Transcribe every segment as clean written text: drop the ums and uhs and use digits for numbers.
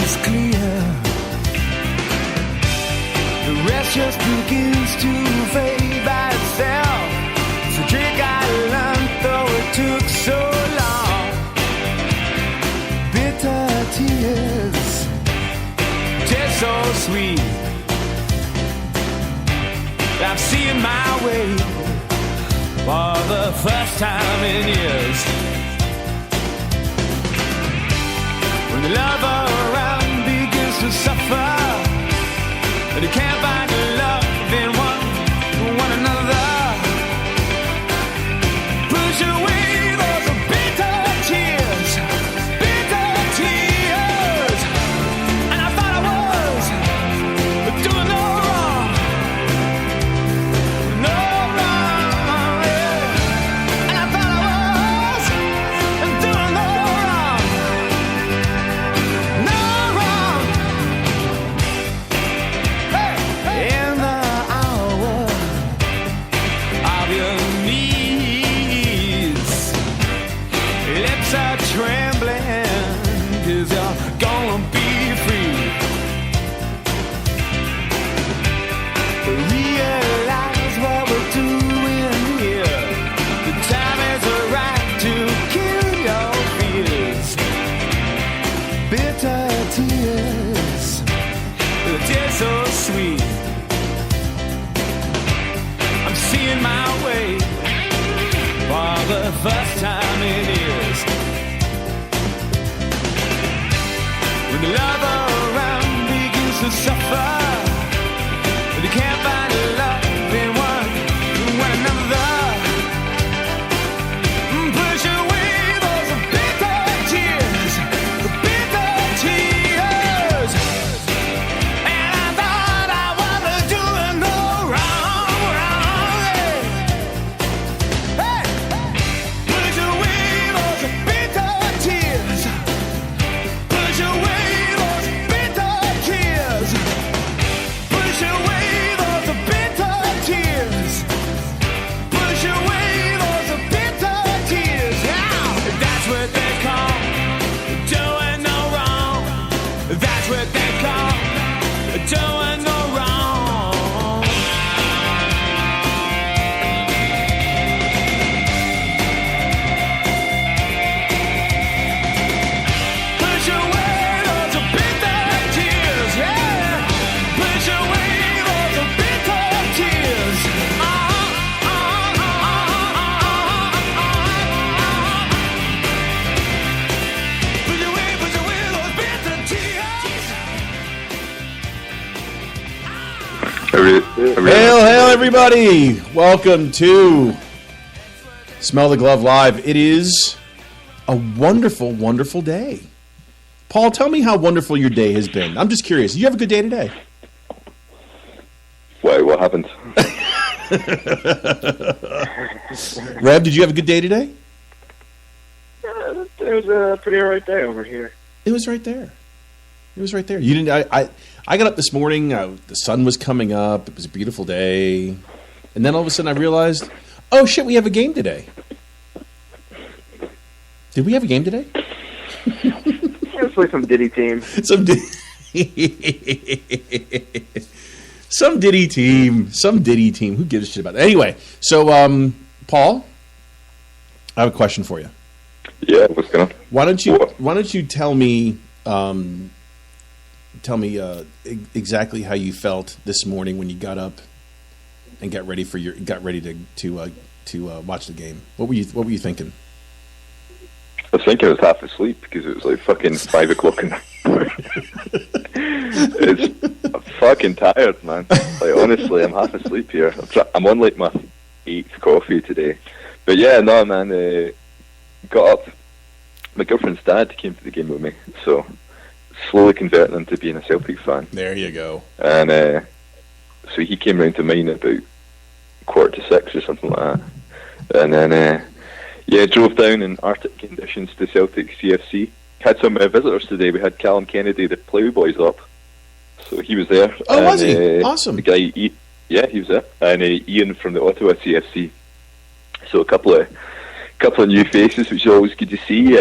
is clear. The rest just begins to fade by itself. It's a trick I learned, though it took so long. Bitter tears, taste so sweet. I'm seeing my way for the first time in years. When the love around begins to suffer, and you can't find love in one another, push away those bitter tears, bitter tears. And I thought I was doing no wrong, no wrong, yeah. And I thought I was doing no wrong, no wrong. Hey, in the hour of your knees, lips are trembling, 'cause you're gonna be free. Realize what we're doing here. The time is right to kill your fears. Bitter tears, the tears so sweet. I'm seeing my way for the first time in years. When the love around begins to suffer, but you can't find love in one another, push away those bitter tears, the bitter tears. And I thought I was doing no wrong, yeah. Hey, push away those bitter tears, push away those bitter tears, push away those bitter tears, push away those bitter tears. Now, that's what they call doing no wrong. That's what they call doing no wrong. Push away those bitter tears, yeah. Push away those bitter tears. Push away those bitter tears. Hail, hail, everybody! Welcome to Smell the Glove Live. It is a wonderful, wonderful day. Paul, tell me how wonderful your day has been. I'm just curious. Did you have a good day today? Why, what happened? Reb, did you have a good day today? It was a pretty alright day over here. It was right there. It was right there. You didn't. I got up this morning. The sun was coming up. It was a beautiful day, and then all of a sudden I realized, oh shit, we have a game today. Did we have a game today? Let's play some Diddy team. Some Diddy team. Who gives a shit about that? Anyway, so Paul, I have a question for you. Yeah, what's going on? Why don't you tell me exactly how you felt this morning when you got up and got ready to watch the game? What were you thinking? I was thinking I was half asleep because it was like fucking 5 o'clock in the I'm fucking tired, man. Like, honestly, I'm half asleep here. I'm on like my 8th coffee today. But yeah, no, man, got up. My girlfriend's dad came to the game with me, so slowly converting him to being a Celtic fan. There you go. And so he came round to mine about 5:45 or something like that. And then, drove down in Arctic conditions to Celtic CFC. Had some visitors today. We had Callum Kennedy, the Ploughboys, up. So he was there. Oh, was he? Awesome. The guy, he was there. And Ian from the Ottawa CFC. So a couple of new faces, which is always good to see.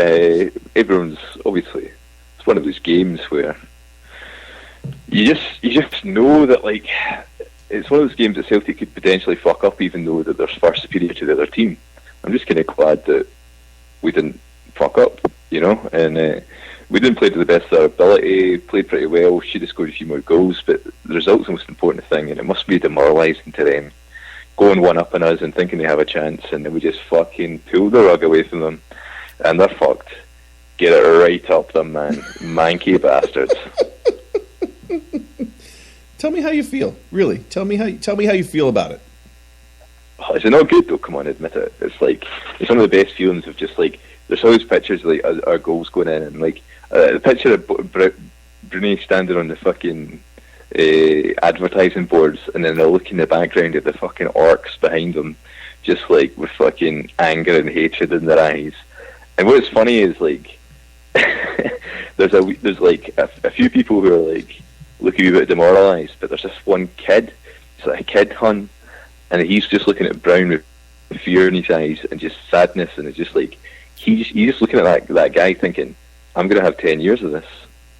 Everyone's, obviously, it's one of those games where you just know that, like, it's one of those games that Celtic could potentially fuck up, even though that they're far superior to the other team. I'm just kind of glad that we didn't fuck up, and we didn't play to the best of our ability, played pretty well, should have scored a few more goals, but the result's the most important thing, and it must be demoralising to them, going one up on us and thinking they have a chance, and then we just fucking pull the rug away from them, and they're fucked. Get it right up them, man. Manky bastards. Tell me how you feel. Really, tell me how you feel about it. Oh, is it not good though? Come on, admit it. It's like it's one of the best feelings of just like there's always pictures of like our goals going in, and like the picture of Brunei standing on the fucking advertising boards, and then they're looking in the background at the fucking orcs behind them, just like with fucking anger and hatred in their eyes. And what's funny is like there's like a few people who are like looking a wee bit demoralised, but there's this one kid. It's like a kid, hun, and he's just looking at Brown with fear in his eyes and just sadness, and it's just like he's just looking at that guy thinking, I'm gonna have 10 years of this.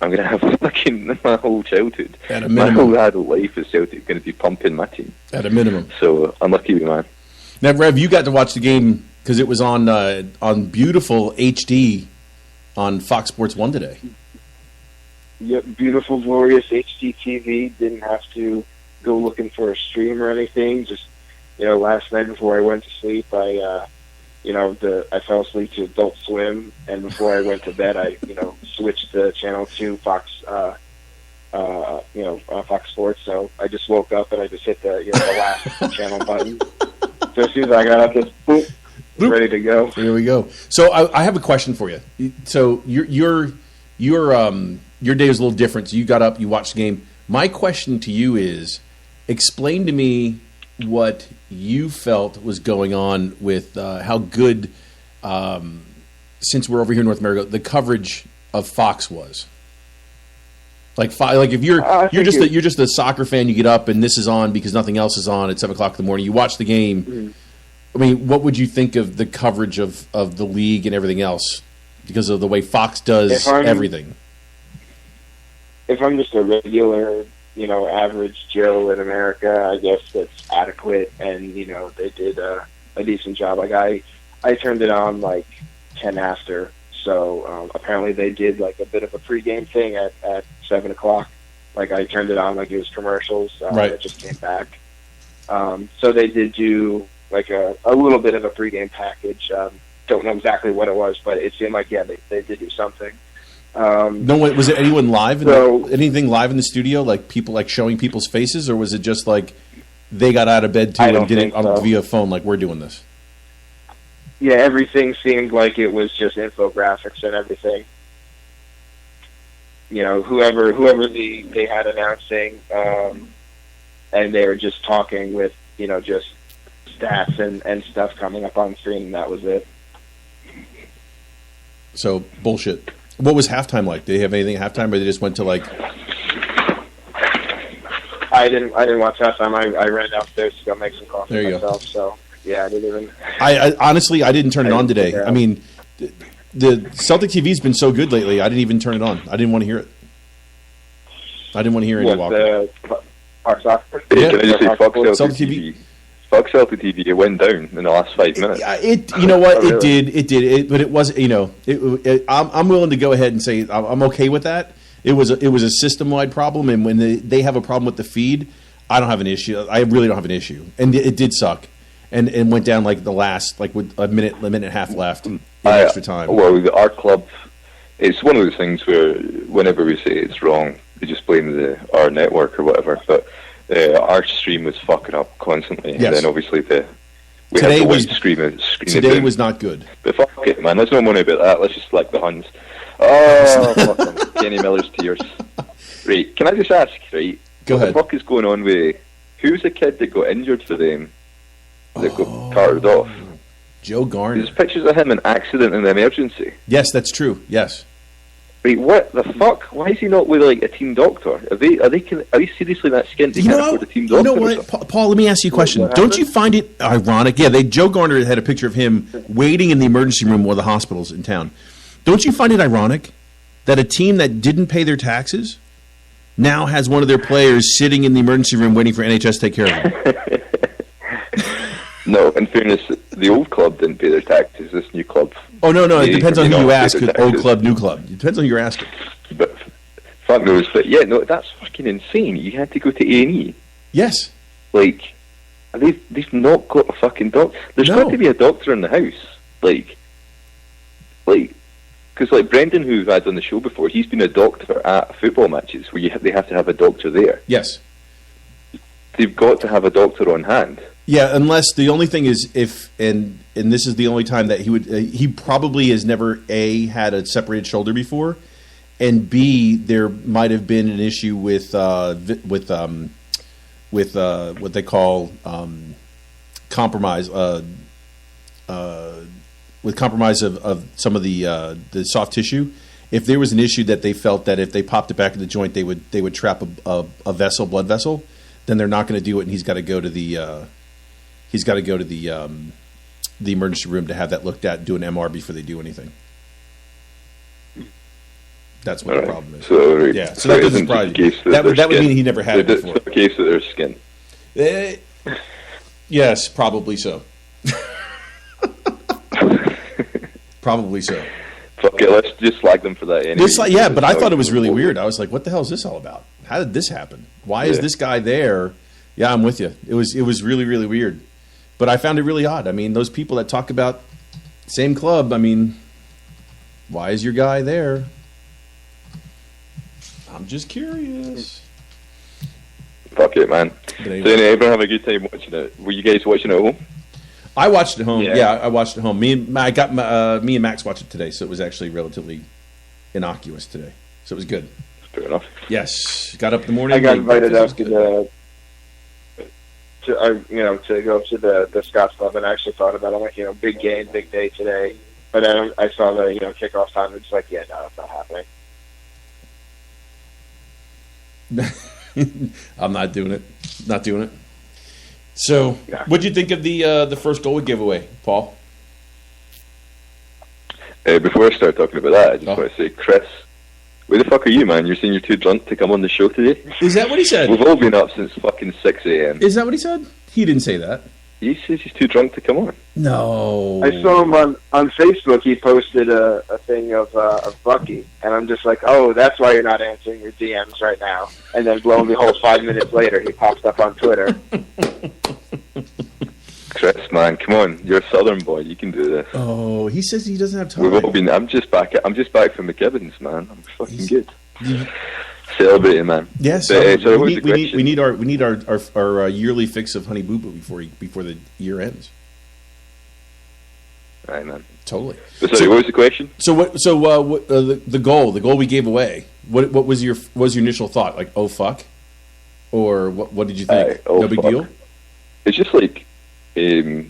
I'm gonna have fucking my whole childhood, my whole adult life is Celtic gonna be pumping my team at a minimum. So unlucky we, man. Now, Rev, you got to watch the game because it was on beautiful HD on Fox Sports 1 today. Yep, beautiful, glorious HD TV. Didn't have to go looking for a stream or anything. Just, last night before I went to sleep, I fell asleep to Adult Swim, and before I went to bed, I, switched the channel to Fox, Fox Sports. So I just woke up and I just hit the last channel button. So as soon as I got up, just boop, ready to go. Here we go. So I have a question for you. So your day was a little different. So you got up, you watched the game. My question to you is, explain to me what you felt was going on with how good, since we're over here in North America, the coverage of Fox was. Like if you're just a soccer fan, you get up and this is on because nothing else is on at 7:00 in the morning. You watch the game. Mm-hmm. I mean, what would you think of the coverage of the league and everything else because of the way Fox does everything? If I'm just a regular, average Joe in America, I guess that's adequate, and they did a decent job. Like I turned it on like 10 after, so apparently they did like a bit of a pregame thing at 7:00. Like I turned it on like it was commercials. Right. It just came back. So they did do like a little bit of a pregame package. Don't know exactly what it was, but it seemed like they did do something. Was it anyone live? Anything live in the studio, like people like showing people's faces, or was it just like they got out of bed too and did it via phone, like we're doing this? Yeah, everything seemed like it was just infographics and everything. Whoever they had announcing, and they were just talking with just stats and stuff coming up on screen, and that was it. So bullshit. What was halftime like? Did they have anything at halftime, or they just went to like? I didn't watch halftime. I ran downstairs to go make some coffee there you myself. Go. So yeah, I didn't even. I honestly didn't turn it on today. I mean, the Celtic TV's been so good lately. I didn't even turn it on. I didn't want to hear it. I didn't want to hear any Walker. Our soccer. Yeah, can I just say Fox Celtic TV? Fox Celtic TV, it went down in the last 5 minutes. You know what? It did. But it was, I'm willing to go ahead and say I'm okay with that. It was a system-wide problem, and when they have a problem with the feed, I don't have an issue. I really don't have an issue. And it did suck. And went down like the last, like with a minute and a half left in extra time. Well, our club, it's one of those things where whenever we say it's wrong, we just blame our network or whatever, but our stream was fucking up constantly, yes. And then obviously today was not good. But fuck it, man. Let's not worry about that. Let's just like the Huns. Oh, fuck them. Kenny Miller's tears. Right, can I just ask? Right, go ahead. What the fuck is going on with who's the kid that got injured for them? That got carted off. Joe Garner. There's pictures of him in accident in the emergency. Yes, that's true. Yes. Right, what the fuck? Why is he not with like a team doctor? Are they seriously that skint? They can't afford a team doctor. You know what, Paul? Let me ask you a question. Don't you find it ironic? Yeah, Joe Garner had a picture of him waiting in the emergency room of one of the hospitals in town. Don't you find it ironic that a team that didn't pay their taxes now has one of their players sitting in the emergency room waiting for NHS to take care of him. No, in fairness, the old club didn't pay their taxes. This new club. Oh, no. It depends on who you ask. Old Old club, new club. It depends on who you're asking. But fuck knows. But yeah, no, that's fucking insane. You had to go to A&E. Yes. Like, they've not got a fucking doctor. There's got to be a doctor in the house. Like, because like Brendan, who we've had on the show before, he's been a doctor at football matches where they have to have a doctor there. Yes. They've got to have a doctor on hand. Yeah, unless the only thing is if and this is the only time that he probably has never A, had a separated shoulder before, and B, there might have been an issue with what they call compromise with compromise of some of the soft tissue. If there was an issue that they felt that if they popped it back in the joint, they would trap a blood vessel, then they're not going to do it, and he's got to go to the emergency room to have that looked at, do an MR before they do anything. That's what the problem is. So, yeah, so that doesn't surprise you. That would mean he never had it before. It's a case of their skin. Yes, probably so. Probably so. Fuck it, let's just slag them for that anyway. But I thought it was really weird. I was like, what the hell is this all about? How did this happen? Why is this guy there? Yeah, I'm with you. It was really, really weird. But I found it really odd. I mean, those people that talk about same club, I mean, why is your guy there? I'm just curious. Fuck it, man. Anyway. So everyone have a good time watching it. Were you guys watching it at home? I watched it at home. Yeah, I watched it at home. Me and Max watched it today, so it was actually relatively innocuous today. So it was good. Fair enough. Yes, got up in the morning. I got invited up to go to the Scots Club, and I actually thought about it. Like, big game, big day today. But then I saw the kickoff time. It's like, yeah, no, it's not happening. I'm not doing it. Not doing it. So, what'd you think of the first goal we gave away, Paul? Before I start talking about that, I just want to say, Chris, where the fuck are you, man? You're saying you're too drunk to come on the show today? Is that what he said? We've all been up since fucking 6 a.m. Is that what he said? He didn't say that. He says he's too drunk to come on. No. I saw him on Facebook. He posted a thing of Bucky, and I'm just like, oh, that's why you're not answering your DMs right now. And then, lo and behold, 5 minutes later, he pops up on Twitter. Chris, man, come on, you're a Southern boy. You can do this. Oh, he says he doesn't have time. We've all been. I'm just back from McKibbin's, man. I'm fucking good. Celebrating, man. Yes, we need our yearly fix of Honey Boo Boo before the year ends. All right, man. Totally. But sorry, what was the question? So the goal we gave away. What was your initial thought? Like, oh fuck, or what did you think? No big deal. It's just like, it's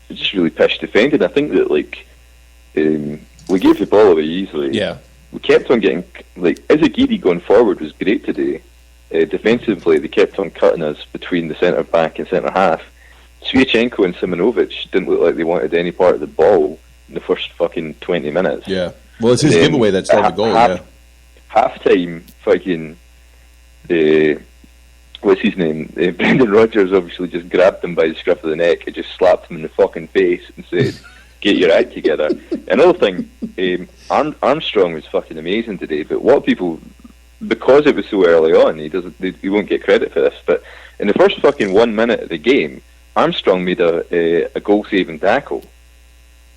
just really pish defended. I think that we gave the ball away easily. Yeah. We kept on getting, Izagiri going forward was great today. Defensively, they kept on cutting us between the centre back and centre half. Sviachenko and Simonovic didn't look like they wanted any part of the ball in the first fucking 20 minutes. Yeah. Well, it's his giveaway that started the goal, Half-time, fucking, what's his name? Brendan Rodgers obviously just grabbed him by the scruff of the neck and just slapped him in the fucking face and said, get your act together. Another thing, Armstrong was fucking amazing today, but what people, because it was so early on, he won't get credit for this, but in the first fucking 1 minute of the game, Armstrong made a goal-saving tackle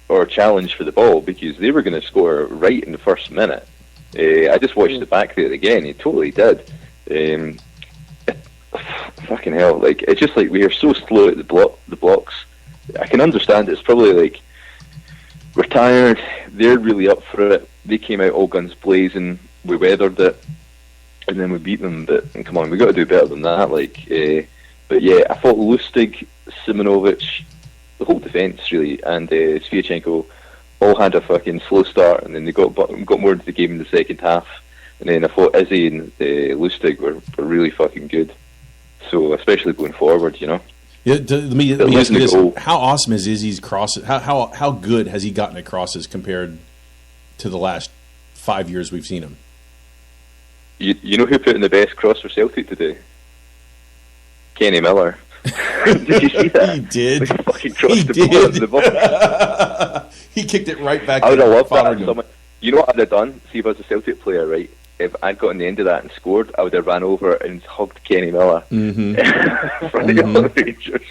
or a challenge for the ball because they were going to score right in the first minute. I just watched the back there again. He totally did. Fucking hell! It's just like we are so slow at the blocks. I can understand it. It's probably like we're tired. They're really up for it. They came out all guns blazing. We weathered it, and then we beat them. But come on, we got to do better than that. But yeah, I thought Lustig, Simonovic, the whole defence really, and Sviachenko all had a fucking slow start, and then they got more into the game in the second half. And then I thought Izzy and Lustig were really fucking good. So especially going forward, Yeah. Let me ask you this: how awesome is Izzy's crosses? How good has he gotten at crosses compared to the last 5 years we've seen him? You know who put in the best cross for Celtic today? Kenny Miller. Did you see that? He did. He fucking crossed He the ball did. into the box. He kicked it right back. I would have loved that. Fothergill. Someone, you know what I'd have done? See if I was a Celtic player, right? If I'd gotten the end of that and scored, I would have ran over and hugged Kenny Miller. Mm-hmm. For the other Rangers.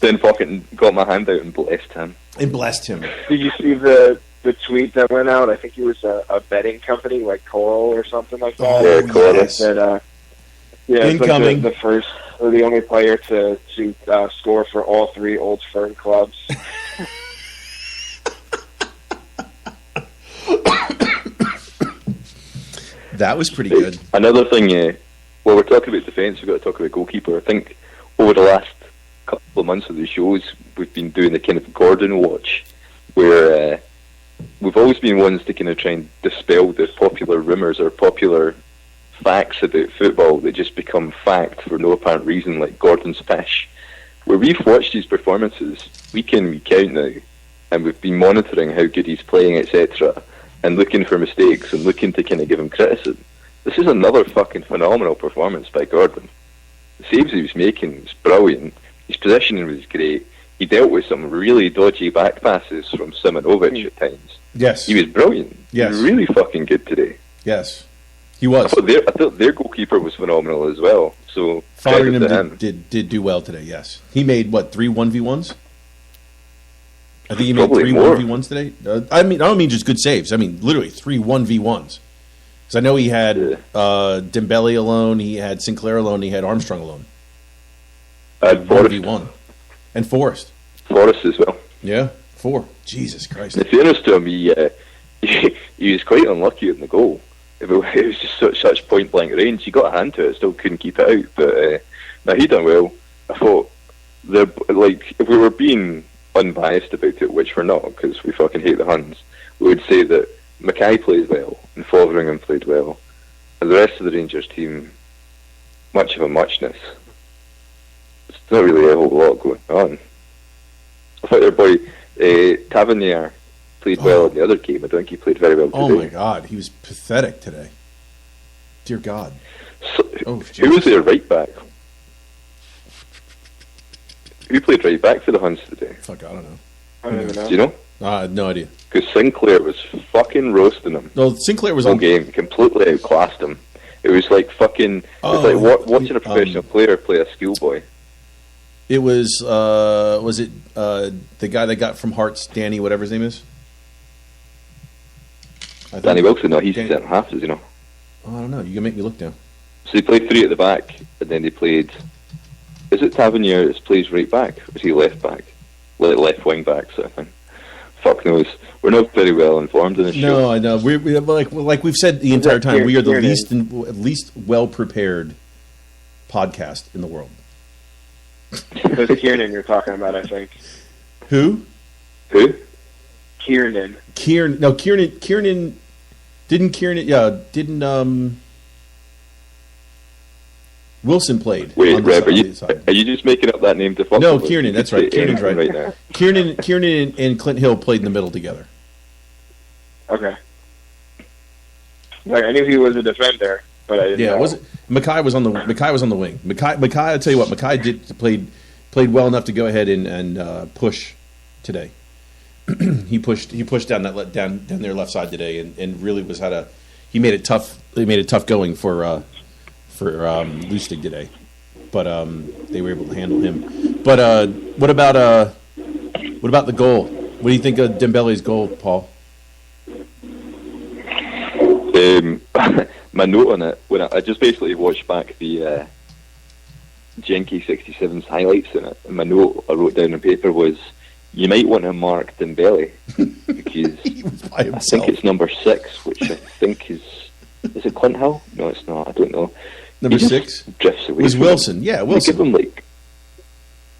Then fucking got my hand out and blessed him. And blessed him. Did you see the tweet that went out? I think it was a betting company like Coral or something like that. Yeah, Coral. That, it's Incoming. like the first or the only player to score for all three Old Firm clubs. That was pretty good. Another thing, while we're talking about defence, we've got to talk about goalkeeper. I think over the last couple of months of the shows, we've been doing the kind of Gordon watch, where we've always been ones to kind of try and dispel the popular rumours or popular facts about football that just become fact for no apparent reason, like Gordon's pish. Where we've watched his performances week in, week out now, and we've been monitoring how good he's playing, etc., and looking for mistakes and looking to kind of give him criticism. This is another fucking phenomenal performance by Gordon. The saves he was making was brilliant. His positioning was great. He dealt with some really dodgy back passes from Simonovic at times. Yes. He was brilliant. Yes. He was really fucking good today. Yes. He was. I thought their goalkeeper was phenomenal as well. So credit to him. Fotheringham did do well today, yes. He made, what, 3 1v1s? I think he made Probably 3 more. 1v1s today. I don't mean just good saves. I mean literally 3 1v1s. Because I know he had Dembele alone, he had Sinclair alone, he had Armstrong alone. And Forrest. 1v1. And Forrest. Forrest as well. Yeah, 4. Jesus Christ. In fairness to him, he was quite unlucky in the goal. It was just such point blank range. He got a hand to it, still couldn't keep it out. But no, he done well. I thought, if we were being unbiased about it, which we're not, because we fucking hate the Huns, we would say that Mackay played well and Fotheringham played well, and the rest of the Rangers team, much of a muchness. There's not really a whole lot going on. I thought their boy Tavernier played well in the other game. I don't think he played very well today. Oh my God, he was pathetic today. Dear God. So, who was their right back? Who played right back for the Huns today? Fuck, I don't know. I don't even know. Do you know? I had no idea. Because Sinclair was fucking roasting him. No, Sinclair was Whole on game, completely outclassed him. It was like fucking. It was like watching a professional player play a schoolboy. It was it the guy that got from Hearts, Danny, whatever his name is? Danny Wilson, no, he's centre half, does he know? Oh, I don't know. You can make me look now. So they played 3 at the back, and then they played. Is it Tavernier that plays right back, or is he left back? Left wing back, sort of thing. Fuck knows. We're not very well informed in this show. No, I know. We like we've said the entire time, we are the least well prepared podcast in the world. That's Kiernan you're talking about, I think. Who? Kiernan. Kiernan. Didn't Wilson played. Wait, Rev, are you just making up that name to fuck? No, Kiernan, that's right. Kiernan's right now. Kiernan and Clint Hill played in the middle together. Okay. Like, I knew he was a defender, but I didn't know. Was it? Mackay was on the wing. Mackay, I'll tell you what, Mackay played well enough to go ahead and push today. he pushed down their left side today, and really he made it tough. They made it tough going for Lustig today, but they were able to handle him. But what about the goal? What do you think of Dembele's goal, Paul? My note on it, when I just basically watched back the Genki 67's highlights in it, and my note I wrote down on paper was, you might want to mark Dembele, because He was by I himself. think it's number 6, which I think is it Clint Hill? No, it's not. I don't know. Number He 6 drifts away. was from Wilson. him. Yeah, Wilson.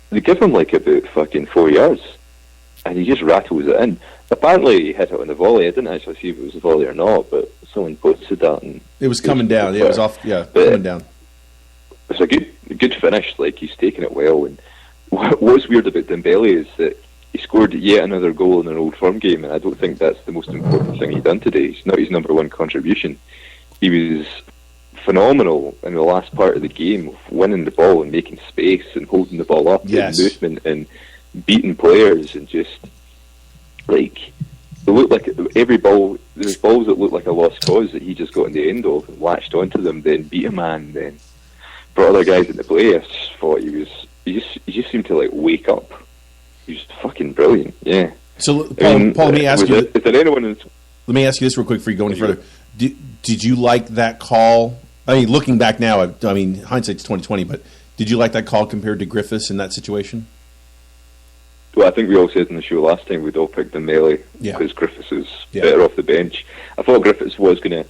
They give him about fucking 4 yards, and he just rattles it in. Apparently he hit it on the volley. I didn't actually see if it was a volley or not, but someone posted that. And It was coming down. Yeah, it was off. Yeah, But coming down. It's a good finish. Like, he's taking it well. And what's weird about Dembele is that he scored yet another goal in an Old Firm game, and I don't think that's the most important thing he's done today. It's not his number one contribution. He was phenomenal in the last part of the game, of winning the ball and making space and holding the ball up, Yes. and movement and beating players, and just like it looked like every ball. There's balls that looked like a lost cause that he just got in the end of and latched onto them, then beat a man, then brought other guys into play. I just thought he just seemed to like wake up. He was fucking brilliant. Yeah. So, Paul, let me ask you. Is there anyone? Let me ask you this real quick before you go any further. Did you like that call? I mean, looking back now, I mean, hindsight's 20/20. But did you like that call compared to Griffiths in that situation? Well, I think we all said in the show last time we'd all picked Dembele because Griffiths is better off the bench. I thought Griffiths was gonna.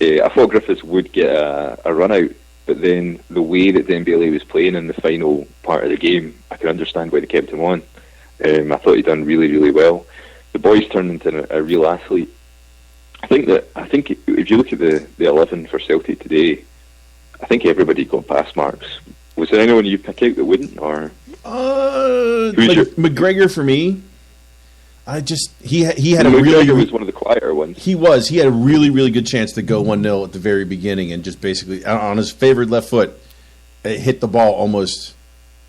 I thought Griffiths would get a run out, but then the way that Dembele was playing in the final part of the game, I can understand why they kept him on. I thought he'd done really, really well. The boys turned into a real athlete. I think if you look at the 11 for Celtic today, I think everybody got pass marks. Was there anyone you pick out that wouldn't, or McGregor for me? He had a McGregor was one of the quieter ones. He had a really, really good chance to go 1-0 at the very beginning, and just basically on his favored left foot, it hit the ball almost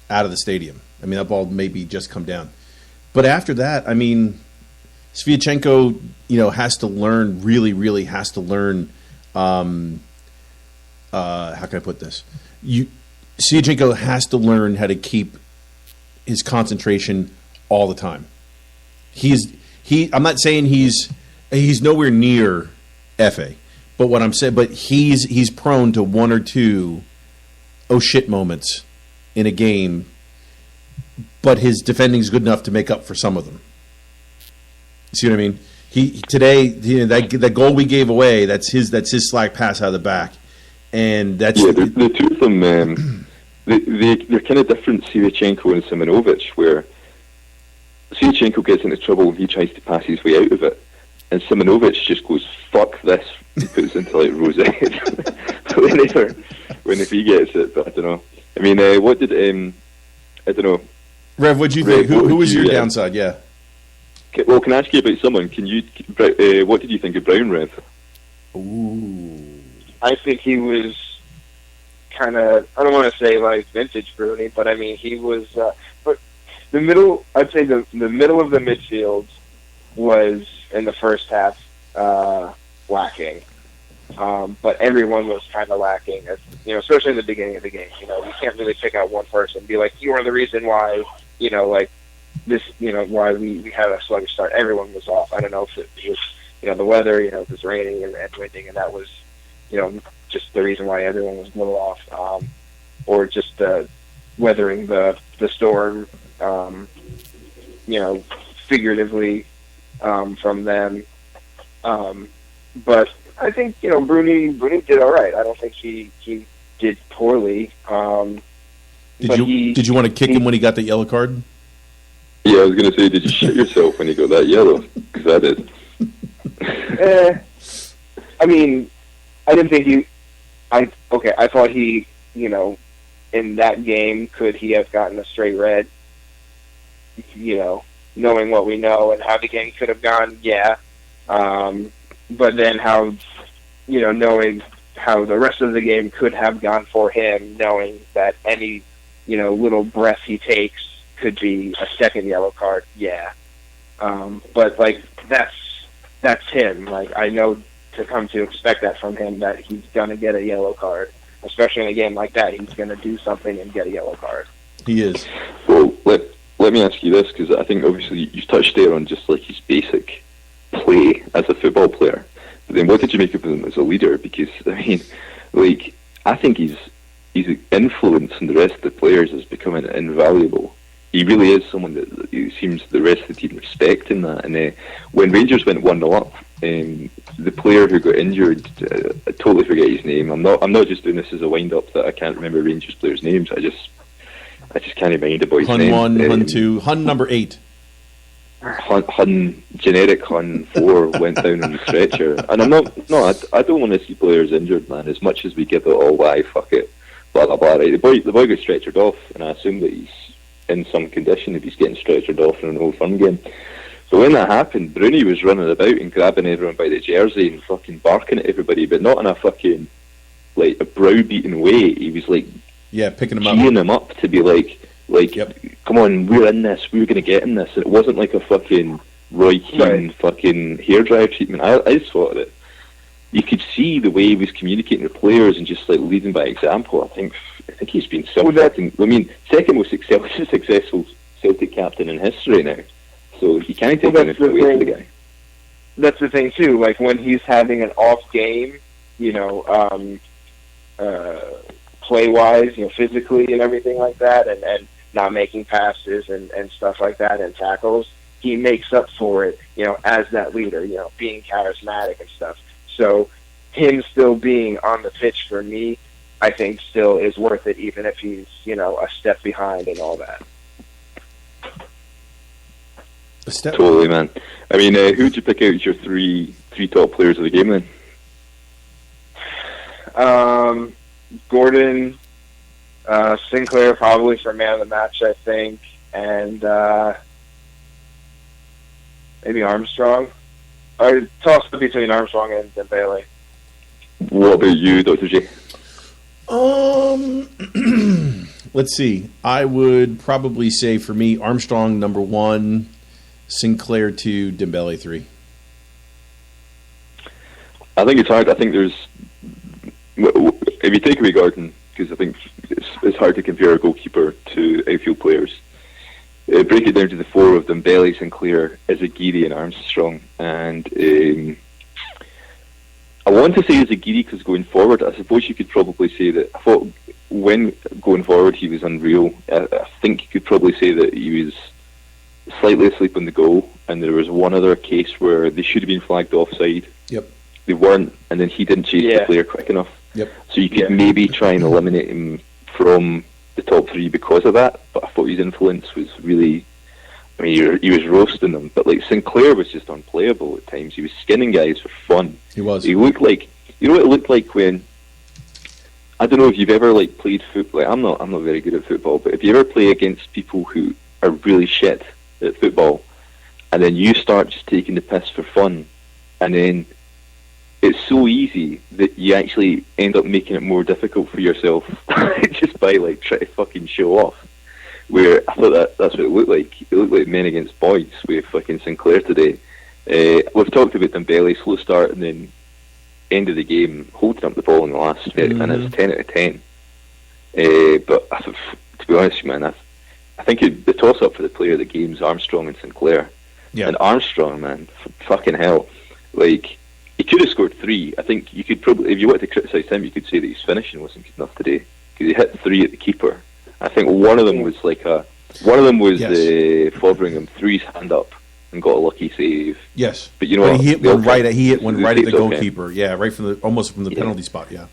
out of the stadium. I mean, that ball maybe just come down. But after that, I mean, Sviatchenko, has to learn, really, really has to learn. How can I put this? Sviatchenko has to learn how to keep his concentration all the time. I'm not saying he's nowhere near FA, but what I'm saying, but he's prone to one or two oh shit moments in a game. But his defending is good enough to make up for some of them. You see what I mean? Today, that goal we gave away, that's his slack pass out of the back, and that's the two of them. They're kind of different, Sviatchenko and Simonovic, where Sviatchenko gets into trouble and he tries to pass his way out of it, and Simonovic just goes fuck this and puts into like rosette whenever he gets it. But I don't know. I mean, what did I don't know. Rev, what'd you think? Who was your downside? Yeah. Well, can I ask you about someone? What did you think of Brown, Rev? Ooh. I think he was kind of, I don't want to say like vintage Bruni, but I mean, he was, but the middle, I'd say the middle of the midfield was in the first half lacking. But everyone was kind of lacking, especially in the beginning of the game. You can't really pick out one person and be like, you are the reason why, why we had a sluggish start. Everyone was off. I don't know if it was, the weather, if it was raining and winding, and that was, just the reason why everyone was a little off, or just weathering the storm, figuratively from them. But I think Bruni did all right. I don't think he did poorly. Did you want to kick him when he got the yellow card? Yeah, I was going to say, did you shit yourself when he got that yellow? Because I did. I mean, I didn't think I thought he, in that game, could he have gotten a straight red? Knowing what we know and how the game could have gone, yeah. But then how, knowing how the rest of the game could have gone for him, knowing that any, little breath he takes could be a second yellow card, yeah. But, that's him. I know to come to expect that from him, that he's going to get a yellow card. Especially in a game like that, he's going to do something and get a yellow card. He is. Well, let me ask you this, because I think obviously you touched there on just his basic play as a football player. But then what did you make of him as a leader? Because, I mean, I think his influence on the rest of the players is becoming invaluable. He really is someone that seems the rest of the team respect in that. And when Rangers went 1-0 up, the player who got injured, I totally forget his name. I'm not just doing this as a wind up that I can't remember Rangers players' names. I just can't mind the boy's name. Hun 1, Hun 2, Hun number 8. Generic Hun 4 went down on the stretcher, and I don't want to see players injured, man. As much as we give it all, why fuck it, blah blah blah. Right? The boy got stretchered off, and I assume that he's in some condition if he's getting stretchered off in an Old Firm game. But when that happened, Bruni was running about and grabbing everyone by the jersey and fucking barking at everybody, but not in a fucking, like, a browbeating way. He was, like, picking him up. geeing him up to be like, come on, we're in this, we're going to get in this. And it wasn't like a fucking Roy Keane fucking hairdryer treatment. I just thought that you could see the way he was communicating with players and just, like, leading by example. I think he's been self-acting. I mean, second most successful Celtic captain in history now. So you can't take anything away from the guy. That's the thing too. Like when he's having an off game, play wise, physically and everything like that, and not making passes and stuff like that and tackles, he makes up for it, as that leader, being charismatic and stuff. So him still being on the pitch for me, I think still is worth it, even if he's, a step behind and all that. Totally, man. I mean, who'd you pick out as your three top players of the game then? Gordon, Sinclair probably for man of the match, I think, and maybe Armstrong. Or toss it between Armstrong and Dembele. What about you, Dr. J? Let's see. I would probably say for me, Armstrong number 1, Sinclair 2, Dembele 3. I think it's hard. I think there's, if you take away Gordon, because I think it's hard to compare a goalkeeper to outfield players. Break it down to the 4 of them: Dembele, Sinclair, Izagiri, and Armstrong. And I want to say Izagiri because going forward, I suppose you could probably say that. I thought when going forward he was unreal. I think you could probably say that he was slightly asleep on the goal, and there was one other case where they should have been flagged offside. Yep. They weren't, and then he didn't chase the player quick enough. Yep. So you could maybe try and eliminate him from the top 3 because of that, but I thought his influence was really, I mean, he was roasting them, but like Sinclair was just unplayable at times. He was skinning guys for fun. He was. He looked like, you know what it looked like when, I don't know if you've ever like played football. Like, I'm not very good at football, but if you ever play against people who are really shit at football, and then you start just taking the piss for fun, and then it's so easy that you actually end up making it more difficult for yourself just by like trying to fucking show off. Where I thought that's what it looked like. It looked like men against boys with fucking Sinclair today. We've talked about Dembele, slow start and then end of the game, holding up the ball in the last bit, and it's 10 out of 10. But to be honest, man, I think the toss-up for the player of the game is Armstrong and Sinclair. Yeah. And Armstrong, man, fucking hell. Like, he could have scored 3. I think you could probably, if you wanted to criticise him, you could say that his finishing wasn't good enough today. Because he hit 3 at the keeper. I think one of them was Foderingham threw his hand up and got a lucky save. Yes. But you know what? He hit one right at the goalkeeper. Okay. Yeah, right from almost from the penalty spot, yeah.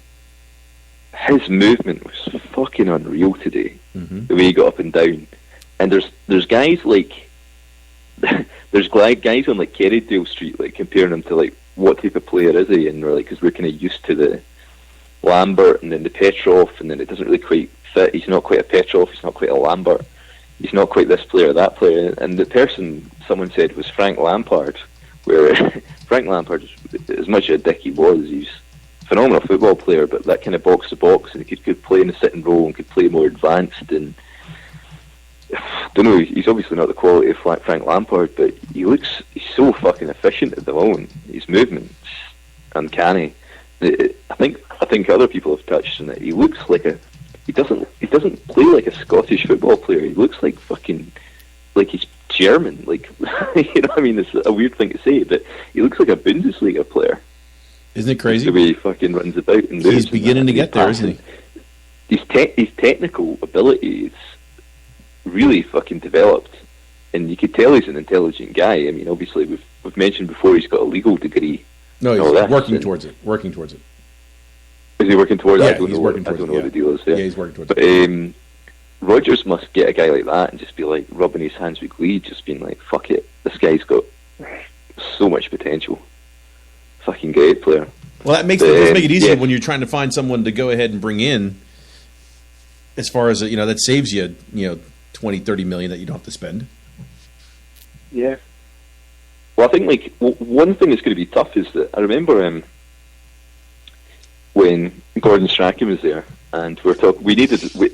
His movement was fucking unreal today. The way he got up and down. And there's guys like there's guys on like Kerrydale Street like comparing him to like what type of player is he, and we're like, because we're kind of used to the Lambert and then the Petrov, and then it doesn't really quite fit. He's not quite a Petrov, he's not quite a Lambert, he's not quite this player or that player. And the person someone said was Frank Lampard, where Frank Lampard, as much of a dick he was, he's a phenomenal football player, but that kind of box to box, and he could play in the sitting role and could play more advanced. And I don't know, he's obviously not the quality of Frank Lampard, but he's so fucking efficient at the moment. His movement's uncanny. I think other people have touched on it. He looks like he doesn't play like a Scottish football player. He looks like fucking, like he's German. Like, you know what I mean? It's a weird thing to say, but he looks like a Bundesliga player. Isn't it crazy? The way he fucking runs about and he's beginning to get there, isn't he? His technical ability is really fucking developed, and you could tell he's an intelligent guy. I mean, obviously we've mentioned before he's got a legal degree. No, he's working towards it. Is he working towards it? Yeah, I don't know what the deal is there. Yeah, he's working towards it. Rodgers must get a guy like that and just be like rubbing his hands with glee, just being like, fuck it, this guy's got so much potential. Fucking great player. Well, that makes it easier when you're trying to find someone to go ahead and bring in. As far as that saves you 20, 30 million that you don't have to spend. Yeah. Well, I think like one thing that's going to be tough is that I remember when Gordon Strachan was there, and we were talking.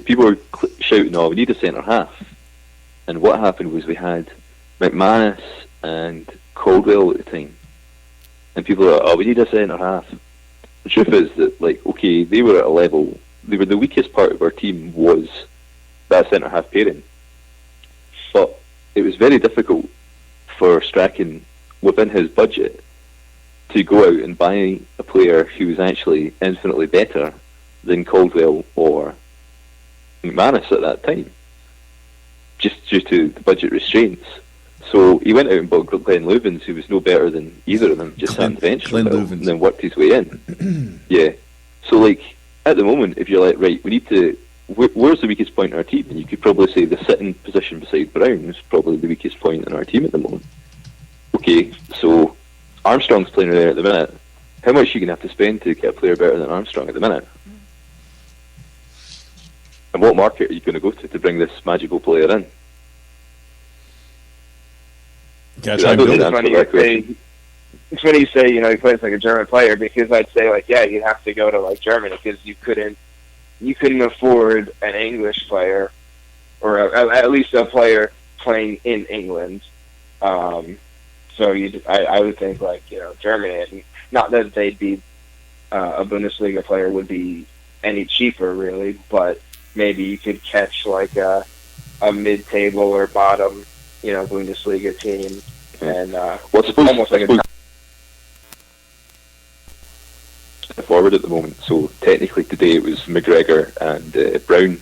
People were shouting, "Oh, we need a centre half." And what happened was we had McManus and Caldwell at the time, and people were, "Oh, we need a centre half." The truth is that, like, okay, they were at a level. They were the weakest part of our team was that centre half pairing, but it was very difficult for Strachan within his budget to go out and buy a player who was actually infinitely better than Caldwell or McManus at that time, just due to the budget restraints. So he went out and bought Glenn Loovens, who was no better than either of them, just sat on the bench for a while and then worked his way in. Yeah. So, like, at the moment, if you're like, right, we need to... Where's the weakest point in our team? And you could probably say the sitting position beside Brown is probably the weakest point in our team at the moment. Okay, so Armstrong's playing there at the minute. How much are you going to have to spend to get a player better than Armstrong at the minute? And what market are you going to go to bring this magical player in? Yeah, try and build it. It's funny you say, he plays like a German player, because I'd say, like, yeah, you'd have to go to, like, Germany, because you couldn't afford an English player, or at least a player playing in England. So I would think, like, Germany, and not that they'd be a Bundesliga player would be any cheaper, really, but maybe you could catch, like, a mid-table or bottom, Bundesliga team, and almost like a forward at the moment. So technically today it was McGregor and Brown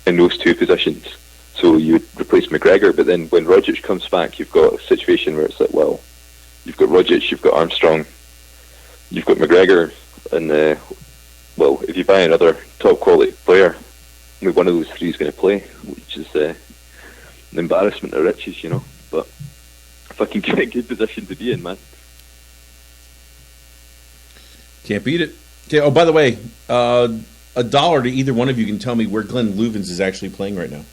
in those two positions. So you would replace McGregor, but then when Rogic comes back, you've got a situation where it's like, well, you've got Rogic, you've got Armstrong, you've got McGregor, and well, if you buy another top quality player, one of those three is going to play, which is an embarrassment of riches, But fucking get a good position to be in, man. Can't beat it. Okay. Oh, by the way, $1 to either one of you can tell me where Glenn Loovens is actually playing right now.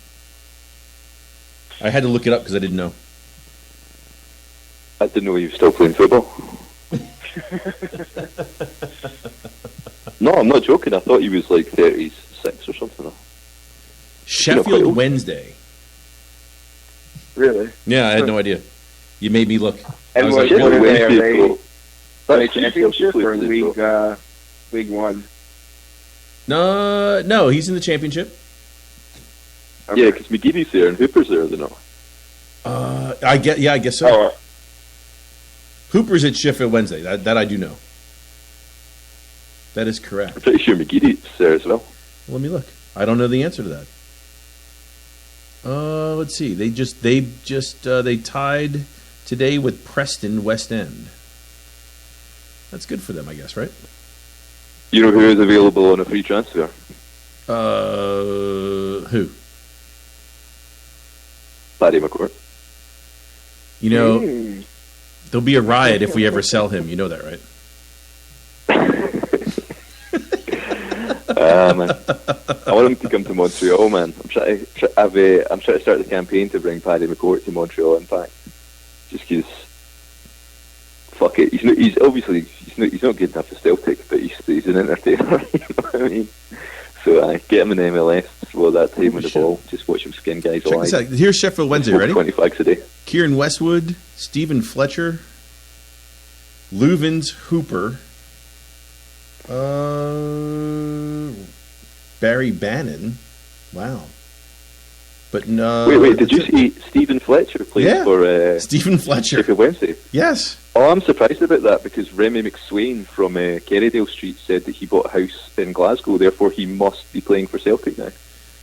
I had to look it up because I didn't know. I didn't know he was still playing football. No, I'm not joking. I thought he was like 36 or something. Sheffield Wednesday. Really? Yeah, I had no idea. You made me look. And I was what like, are they? Are they That's championship or League One? No, he's in the championship. Okay. Yeah, because McGeevy's there and Hooper's there, they're not. I guess so. Oh. Hooper's at Sheffield Wednesday. That I do know. That is correct. I'm pretty sure McGeevy's there as well. Let me look. I don't know the answer to that. Let's see. They tied today with Preston West End. That's good for them, I guess, right? You know who is available on a free transfer? Who? Paddy McCourt. There'll be a riot if we ever sell him. You know that, right? Man. I want him to come to Montreal, man. I'm trying to start the campaign to bring Paddy McCourt to Montreal Impact. Just because, fuck it. He's obviously not good enough for Celtic, but he's an entertainer. You know what I mean? So get him in MLS while that time with the ball. Just watch him skin guys alive. Check this out. Here's Sheffield Wednesday. Ready? 20 flags a day. Kieran Westwood, Stephen Fletcher, Loovens, Hooper, Barry Bannon. Wow. But no. Wait. Did you see Stephen Fletcher playing for Stephen Fletcher Sheffield Wednesday? Yes. Oh, I'm surprised about that because Remy McSwain from Kerrydale Street said that he bought a house in Glasgow, therefore he must be playing for Celtic now.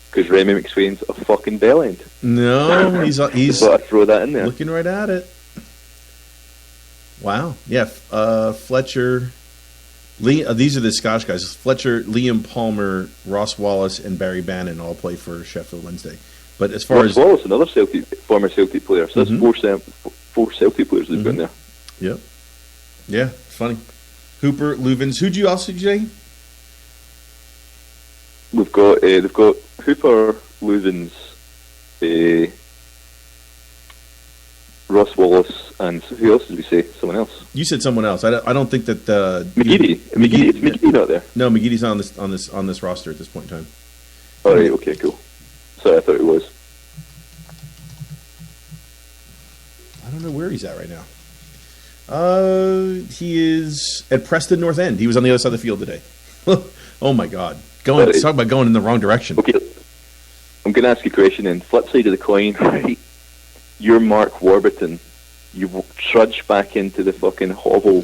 Because Remy McSwain's a fucking bellend. No, he's so I throw that in there. Looking right at it. Wow. Yeah. Fletcher. These are the Scotch guys. Fletcher, Liam Palmer, Ross Wallace, and Barry Bannon all play for Sheffield Wednesday. But as far Ross Wallace, another former Celtic player. So that's four Celtic players they've got in there. Yep. Yeah, it's funny. Hooper, Loovens. Who'd you also say? They've got Hooper, Loovens, Ross Wallace, and who else did we say? Someone else. You said someone else. I don't think that McGeady. Is McGeady not there? No, McGeady's on this roster at this point in time. All right. Okay. Cool. Sorry, I thought it was. I don't know where he's at right now. He is at Preston North End. He was on the other side of the field today. Oh my God! Talk about going in the wrong direction. Okay, I'm going to ask you a question. And flip side of the coin, right? You're Mark Warburton. You trudge back into the fucking hovel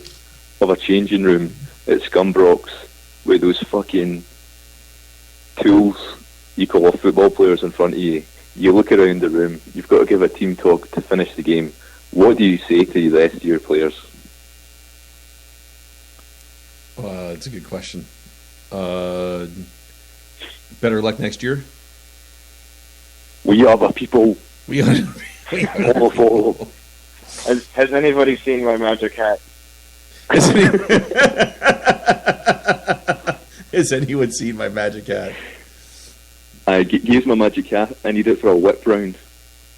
of a changing room at Scumbrocks with those fucking tools you call football players in front of you. You look around the room. You've got to give a team talk to finish the game. What do you say to the rest of your players? That's a good question. Better luck next year. We are the people. We are. Has anybody seen my magic hat? Has anyone seen my magic hat? Here's my magic hat. I need it for a whip round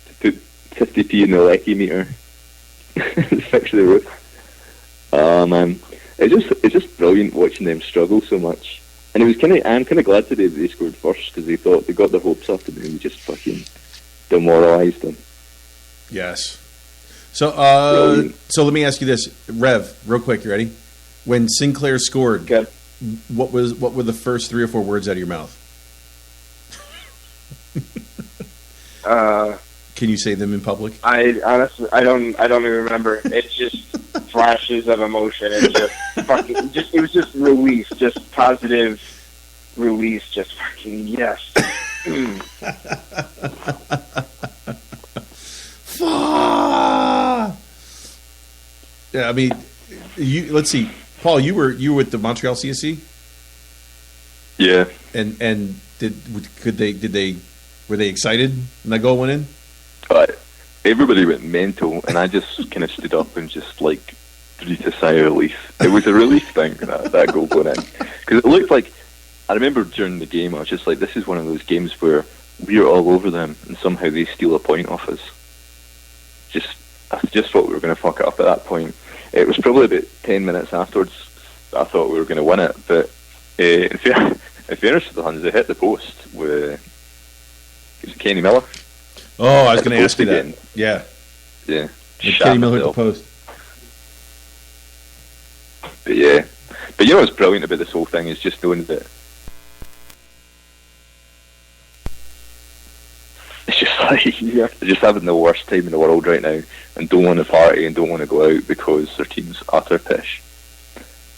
to put 50p in the lecky meter. Fix the roof. Man, it's just brilliant watching them struggle so much. And I'm kind of glad today that they scored first because they thought they got their hopes up and then we just fucking demoralised them. Yes. So let me ask you this, Rev, real quick. You ready? When Sinclair scored, Okay. what were the first 3 or 4 words out of your mouth? Can you say them in public? I honestly, I don't even remember. It's just flashes of emotion. It's just fucking, it was just release, just positive release, just fucking yes. Yeah, I mean, let's see, Paul. You were with the Montreal CSC. Yeah. And were they excited when that goal went in? Everybody went mental, and I just kind of stood up and just like breathed a sigh of relief. It was a relief thing that goal going in because it looked like. I remember during the game, I was just like, "This is one of those games where we're all over them, and somehow they steal a point off us." I just thought we were going to fuck it up at that point. It was probably about 10 minutes afterwards that I thought we were going to win it, but in fairness to the Huns, they hit the post with Kenny Miller. Oh, I was going to ask you that. Again. Yeah. Yeah. Kenny Miller hit the post. But yeah. But you know what's brilliant about this whole thing is just knowing that it's just like they're just having the worst time in the world right now and don't want to party and don't want to go out because their team's utter pish.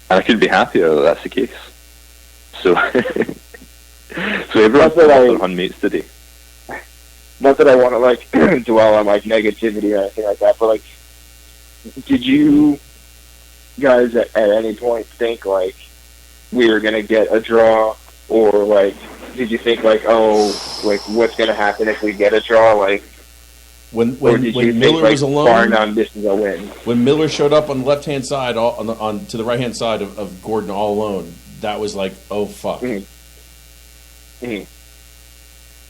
And I couldn't be happier that that's the case. So everyone's got their Hun mates today. Not that I want to like dwell on like negativity or anything like that, but like, did you guys at any point think like we were gonna get a draw, or like did you think like, oh, like what's gonna happen if we get a draw? Like when Miller was alone, far none, this is a win. When Miller showed up on the left hand side, on to the right hand side of Gordon all alone, that was like, oh fuck. Mm-hmm. Mm-hmm.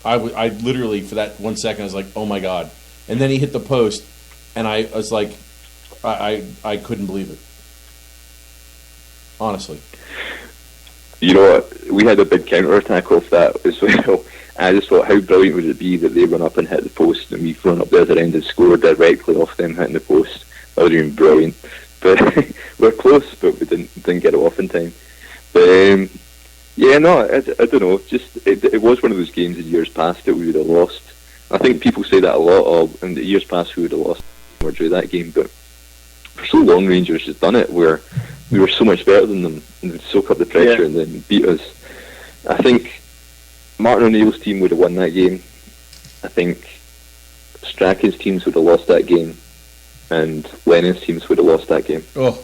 I literally for that 1 second I was like, oh my god, and then he hit the post, and I was like, I couldn't believe it, honestly. You know what? We had a big counter attack off that as well. I just thought, how brilliant would it be that they run up and hit the post, and we've run up the other end and scored directly off them hitting the post? That would have been brilliant. But we're close, but we didn't get it off in time. But yeah, no, I don't know. Just it was one of those games in years past that we would have lost. I think people say that a lot of in the years past we would have lost or drew that game, but for so long Rangers has done it where we were so much better than them and would soak up the pressure and then beat us. I think Martin O'Neill's team would have won that game. I think Strachan's teams would have lost that game, and Lennon's teams would have lost that game. Oh,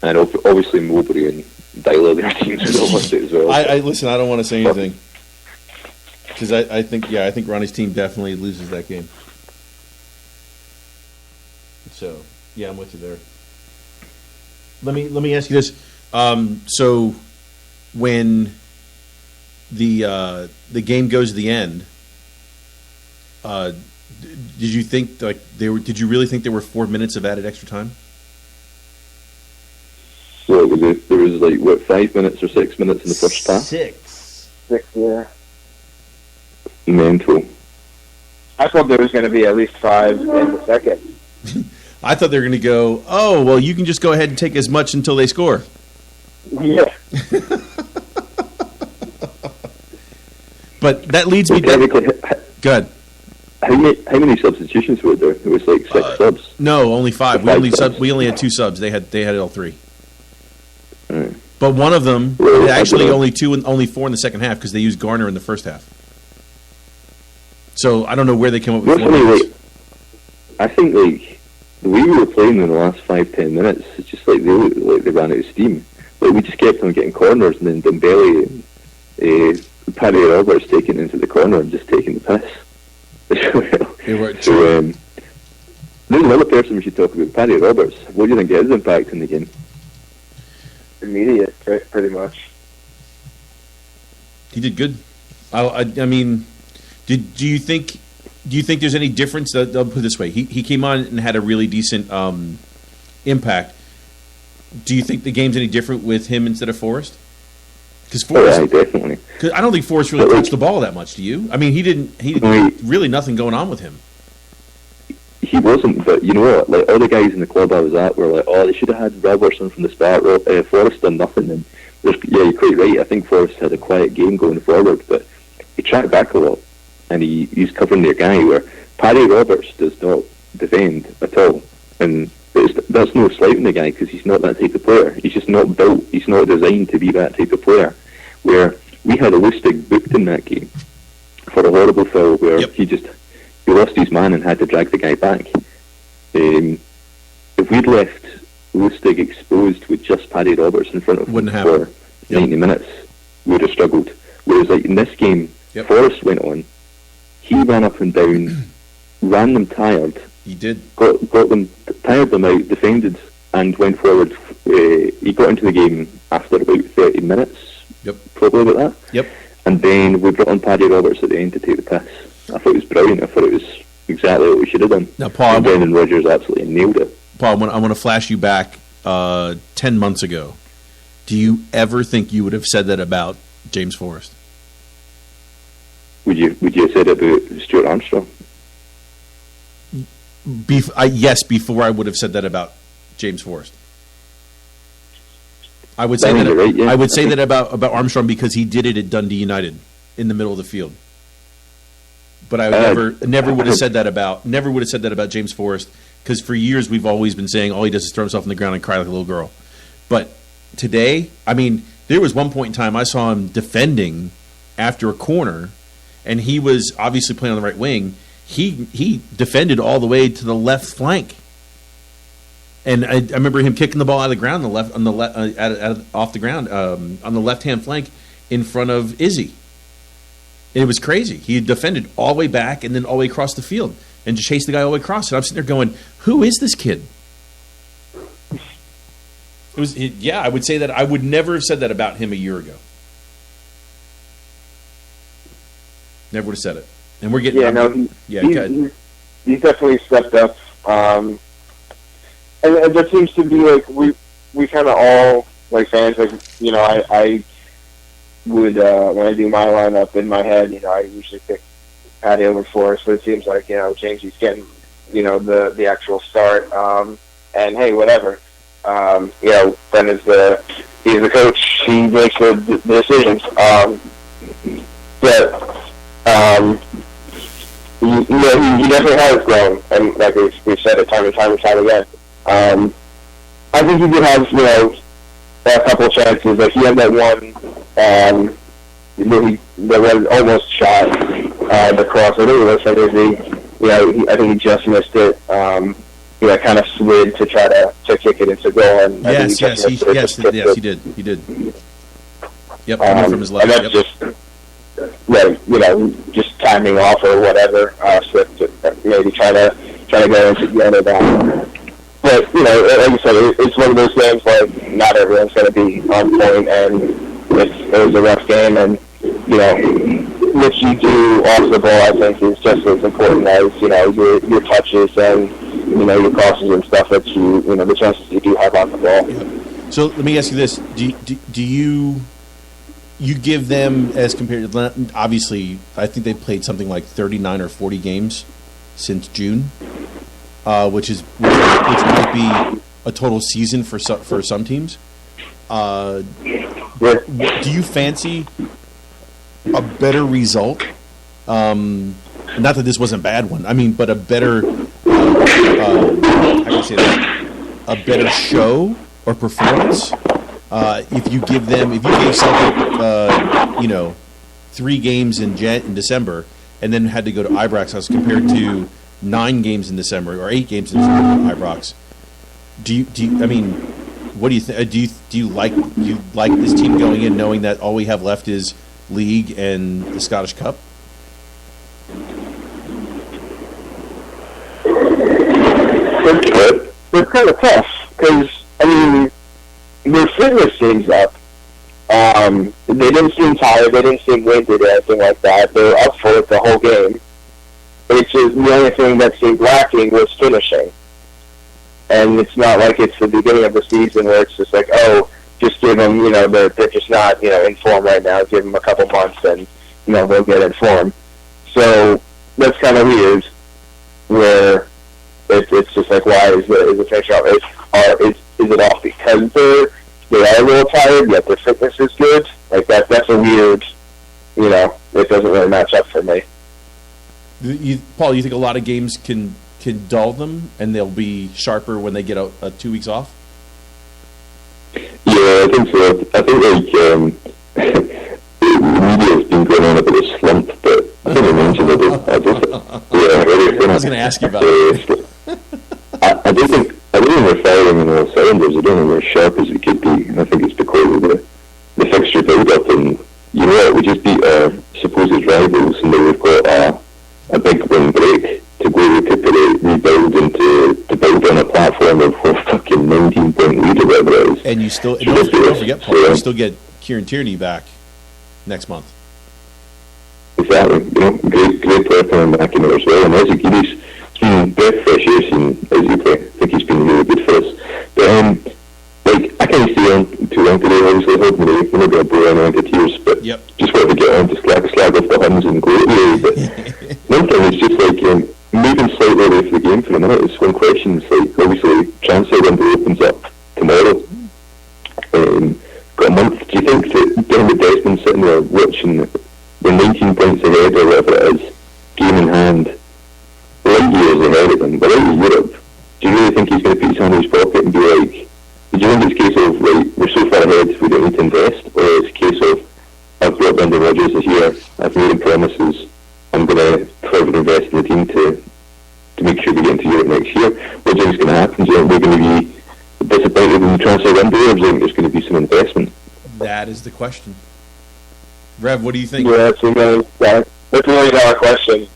and obviously Mowbray and Dyler, their teams would have lost it as well. I listen. I don't want to say anything because I think Ronnie's team definitely loses that game. So yeah, I'm with you there. Let me ask you this. So when the game goes to the end, Did you think like they were? Did you really think there were 4 minutes of added extra time? So there was like what 5 minutes or 6 minutes in the first half. 6. 6, yeah. Mental. I thought there was going to be at least 5 in the second. I thought they were going to go. Oh well, you can just go ahead and take as much until they score. Yeah. But that leads me. Good. How many substitutions were there? It was like 6 subs. No, only 5. We only had 2 subs. They had all 3. But one of them actually only 2 and only 4 in the second half because they used Garner in the first half. So I don't know where they came up with 4 minutes. I think like the way we were playing in the last 5-10 minutes, it's just like they ran out of steam. Like we just kept on getting corners, and then Dembele and Paddy Roberts taking into the corner and just taking the piss. So there's another person we should talk about, Paddy Roberts. What do you think of his impact in the game? Immediate, pretty much. He did good. I mean, do you think there's any difference? I'll put it this way: he came on and had a really decent impact. Do you think the game's any different with him instead of Forrest? Because Forrest, definitely. Cause I don't think Forrest really touched the ball that much. Do you? I mean, he didn't really nothing going on with him. He wasn't, but you know what? Like all the guys in the club I was at were like, "Oh, they should have had Robertson from the start." Forrest done nothing, and yeah, you're quite right. I think Forrest had a quiet game going forward, but he tracked back a lot, and he's covering their guy. Where Paddy Roberts does not defend at all, and that's no slighting the guy because he's not that type of player. He's just not built. He's not designed to be that type of player. Where we had a Lustig booked in that game for a horrible foul where he lost his man and had to drag the guy back. If we'd left Lustig exposed with just Paddy Roberts in front of him for 90 minutes, we would have struggled. Whereas like in this game, Forrest went on, he ran up and down, ran them tired. He did. Got them, tired them out, defended, and went forward. He got into the game after about 30 minutes, probably about that. Yep. And then we brought on Paddy Roberts at the end to take the piss. I thought it was brilliant. I thought it was exactly what we should have done. Now, Paul, and Brendan Rodgers absolutely nailed it. Paul, I want to flash you back 10 months ago. Do you ever think you would have said that about James Forrest? Would you have said it about Stuart Armstrong? Yes, before I would have said that about James Forrest. I would say that. Right, yeah. I would say that about Armstrong because he did it at Dundee United in the middle of the field. But I would never would have said that about James Forrest because for years we've always been saying all he does is throw himself on the ground and cry like a little girl. But today, I mean, there was one point in time I saw him defending after a corner, and he was obviously playing on the right wing. He defended all the way to the left flank, and I remember him kicking the ball out of the ground off the ground on the left hand flank in front of Izzy. And it was crazy. He defended all the way back and then all the way across the field and just chased the guy all the way across. And I'm sitting there going, "Who is this kid?" I would say that I would never have said that about him a year ago. Never would have said it. And we're getting he's definitely stepped up, and there seems to be like we kind of all like fans like I would when I do my lineup in my head I usually pick Paddy over Forrest, but it seems like James is getting the actual start, and hey, whatever, Brendan's he's the coach, he makes the decisions, but. He definitely has grown, and like we've said it time and time again. I think he did have, a couple of chances. Like he had that one that was almost shot the cross. I think it was like I think he just missed it. Kind of slid to try to kick it into goal. And yes, he did. He did. Yep, from his left. And that's just. Just timing off or whatever, so maybe try to go into the other down. But like you said, it's one of those games like not everyone's going to be on point, and it was a rough game, and what you do off the ball, I think, is just as important as, your touches and, your crosses and stuff that the chances you do have on the ball. So let me ask you this. Do you give them, as compared to, obviously, I think they played something like 39 or 40 games since June, which might be a total season for some teams. Do you fancy a better result? Not that this wasn't a bad one. I mean, but a better, how can I say that? A better show or performance. If you gave Celtic, 3 games in December, and then had to go to Ibrox House compared to 9 games in December or 8 games in December at Ibrox. Do you? I mean, what do you think? Do you like this team going in knowing that all we have left is League and the Scottish Cup? It's kind of tough because their fitness seems up. They didn't seem tired. They didn't seem winded or anything like that. They were up for it the whole game. It's just the only thing that seemed lacking was finishing. And it's not like it's the beginning of the season where it's just like, oh, just give them, they're just not, in form right now. Give them a couple months and, they'll get in form. So that's kind of weird where it's just like, why is the finish off? Is it off because they are a little tired, yet their fitness is good? Like, that's a weird, it doesn't really match up for me. Paul, you think a lot of games can dull them and they'll be sharper when they get 2 weeks off? Yeah, I think so. I think the media's been going on about a slump, but I think I mentioned it. I was going to ask you about it. I don't think they're firing in all cylinders. I don't think they're as sharp as it could be. And I think it's because of the fixture build-up, and we just beat our supposed rivals, and then we've got a big win break to go recuperate, rebuild, and to build on a platform of a fucking 19-point lead or whatever it is. And you still, don't forget, Paul, you still get Kieran Tierney back next month. Exactly. Great player coming back in there as well. And Ezekie's been very fresh year seeing Ezeki. I think he's been really good for us. But I can't stay on too long today. Obviously, hoping we're not going to bore anyone to tears. But just wanted to get on to slag off the Huns and GLOAT. But one thing is just moving slightly away from the game for a minute. It's one question. It's obviously transfer window opens up tomorrow. Got a month. Do you think that Dermot Desmond sitting there watching the 19 points ahead or whatever it is, game in hand, light years ahead of them, but out of Europe, do you really think he's going to put his hand in his pocket and be like, do you think it's a case of, we're so far ahead we don't need to invest, or it's a case of, I've brought Brendan Rodgers this year, I've made him promises, I'm going to further invest in the team to make sure we get into Europe next year? What do you think is going to happen? Do you think we're going to be disappointed in the transfer window, or do you think there's going to be some investment? That is the question. Rev, what do you think? Yeah, that's a $1 million question.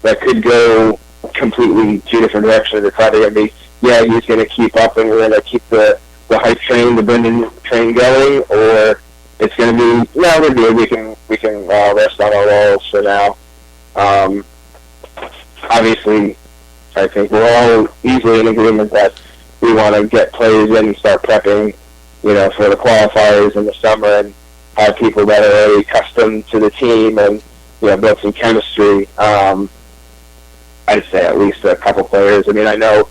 That could go completely 2 different directions. It's either going to be, he's going to keep up and we're going to keep the hype train, the Brendan train going, or it's going to be, we're good. We can rest on our laurels for now. Obviously, I think we're all easily in agreement that we want to get players in and start prepping, for the qualifiers in the summer and have people that are already accustomed to the team and, build some chemistry. I'd say at least a couple players. I mean, I know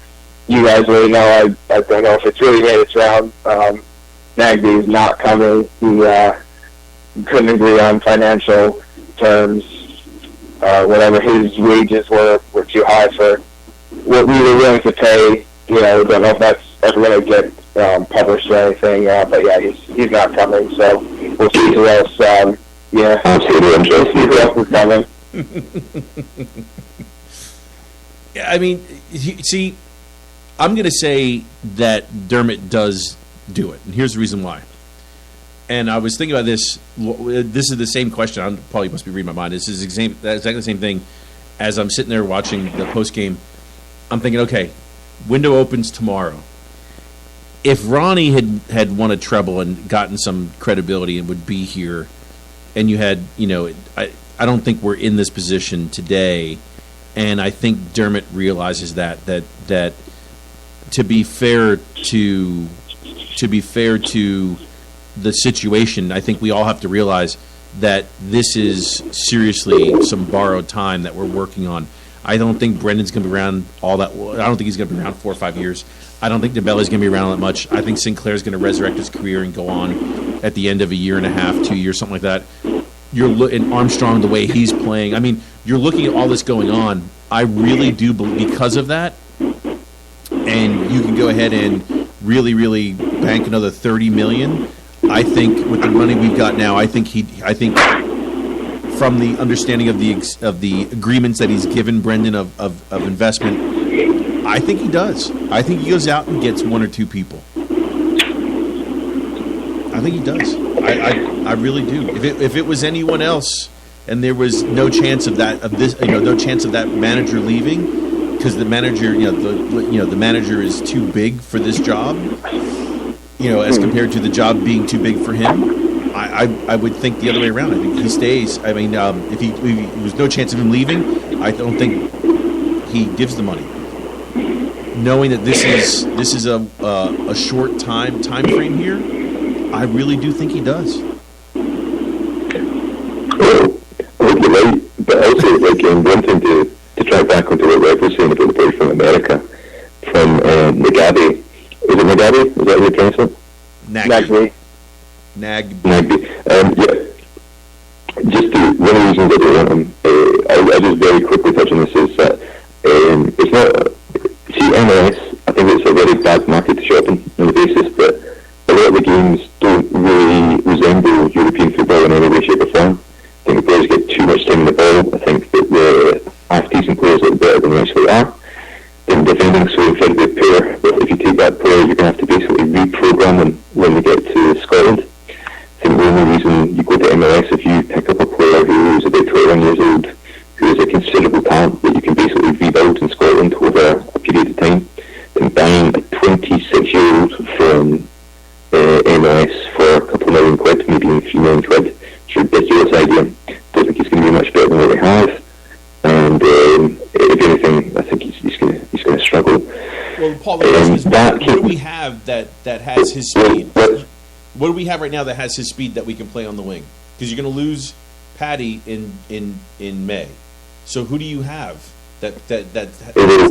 you guys really know. I don't know if it's really made its round. Nagby's not coming. He couldn't agree on financial terms. Whatever his wages were too high for what we were willing to pay. Don't know if that's ever going to get published or anything. But he's not coming. So we'll see who else. We'll see who else is coming. Yeah, I mean, see, I'm going to say that Dermot does do it, and here's the reason why. And I was thinking about this. This is the same question. I probably must be reading my mind. This is exactly the same thing. As I'm sitting there watching the post game, I'm thinking, okay, window opens tomorrow. If Ronnie had won a treble and gotten some credibility and would be here, and you had, I don't think we're in this position today, and I think Dermott realizes that to be fair to the situation, I think we all have to realize that this is seriously some borrowed time that we're working on. I don't think Brendan's going to be around all that. I don't think he's going to be around 4 or 5 years. I don't think DeBelli's going to be around that much. I think Sinclair's going to resurrect his career and go on at the end of a year and a half, 2 years, something like that. And Armstrong, the way he's playing. I mean, you're looking at all this going on. I really do believe because of that. And you can go ahead and really, really bank another $30 million. I think with the money we've got now, I think from the understanding of the agreements that he's given Brendan of investment, I think he does. I think he goes out and gets 1 or 2 people. I think he does. I really do. If it was anyone else, and there was no chance of that no chance of that manager leaving, because the manager, the manager is too big for this job, as compared to the job being too big for him. I would think the other way around. I think he stays. I mean, if there was no chance of him leaving, I don't think he gives the money, knowing that this is a short time frame here. I really do think he does. I think you're right, but also one thing to try back onto what Reg was saying about the boy from America, from Nagabe. Is it Nagabe? Is that how you pronounce it? Nagby. Yeah. Just one of the reasons I don't want him, I'll just very quickly touch on this, is that it's not... See, MLS, I think it's a very bad market to shop in, on the basis that a lot of the games don't really resemble European football in any way, shape or form. I think the players get too much time in the ball. I think that the half-decent players look better than they actually are. And defending so incredibly poor that if you take that player, you're going to have to basically reprogram them when they get to Scotland. I think the only reason you go to MLS if you pick up a player who is about 21 years old, who is a considerable talent that you can basically rebuild in Scotland over a period of time, than buying a 26-year-old from MLS for a couple of million quid, maybe even £3 million. It's a ridiculous idea. Don't think he's going to be much better than what we have. And if anything, I think he's going to struggle. Well, Paul, the question is, what do we have that has his speed? What do we have right now that has his speed that we can play on the wing? Because you're going to lose Patty in May. So who do you have that has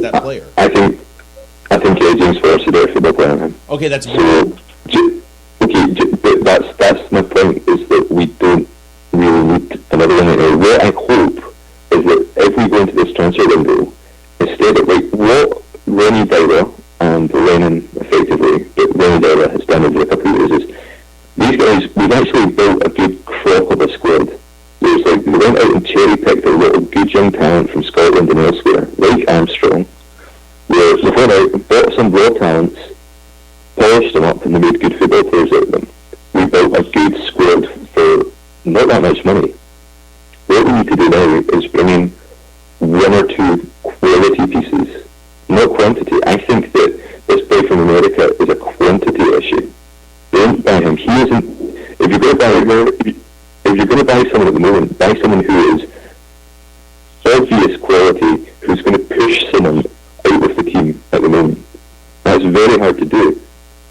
that player? I think James Forrest is a better football player than him. Okay, that's so. But that's my point, is that we don't really need another one. What I hope is that if we go into this transfer window, instead of what Ronnie Dowler and Lennon effectively, but Ronnie Dowler has done over a couple of years, is these guys, we've actually built a good crop of a squad. There's they went out and cherry-picked a lot of good young talent from Scotland and elsewhere, like Armstrong, where they went out and bought some raw talents, polished them up, and they made good football players out of them. We built a good squad for not that much money. What we need to do now is bring in 1 or 2 quality pieces, not quantity. I think that this boy from America is a quantity issue. Don't buy him. He isn't. If you're going to buy someone at the moment, buy someone who is obvious quality, who's going to push someone out of the team at the moment. That's very hard to do,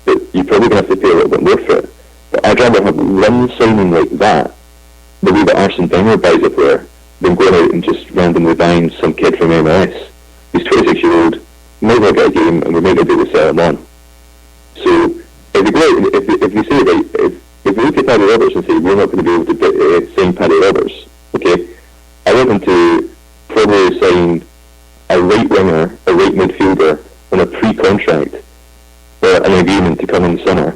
but you're probably going to have to pay a little bit more for it. But I'd rather have one signing like that, the way that Arsene Wenger buys a player, than going out and just randomly buying some kid from MLS. He's 26-year-old, might not get a game, and we might not be able to sell him on. So if we go out, if we say, right, if we look at Paddy Roberts and say we're not going to be able to sign Paddy Roberts, okay, I want them to probably sign a right winger, a right midfielder on a pre-contract or an agreement to come in the summer,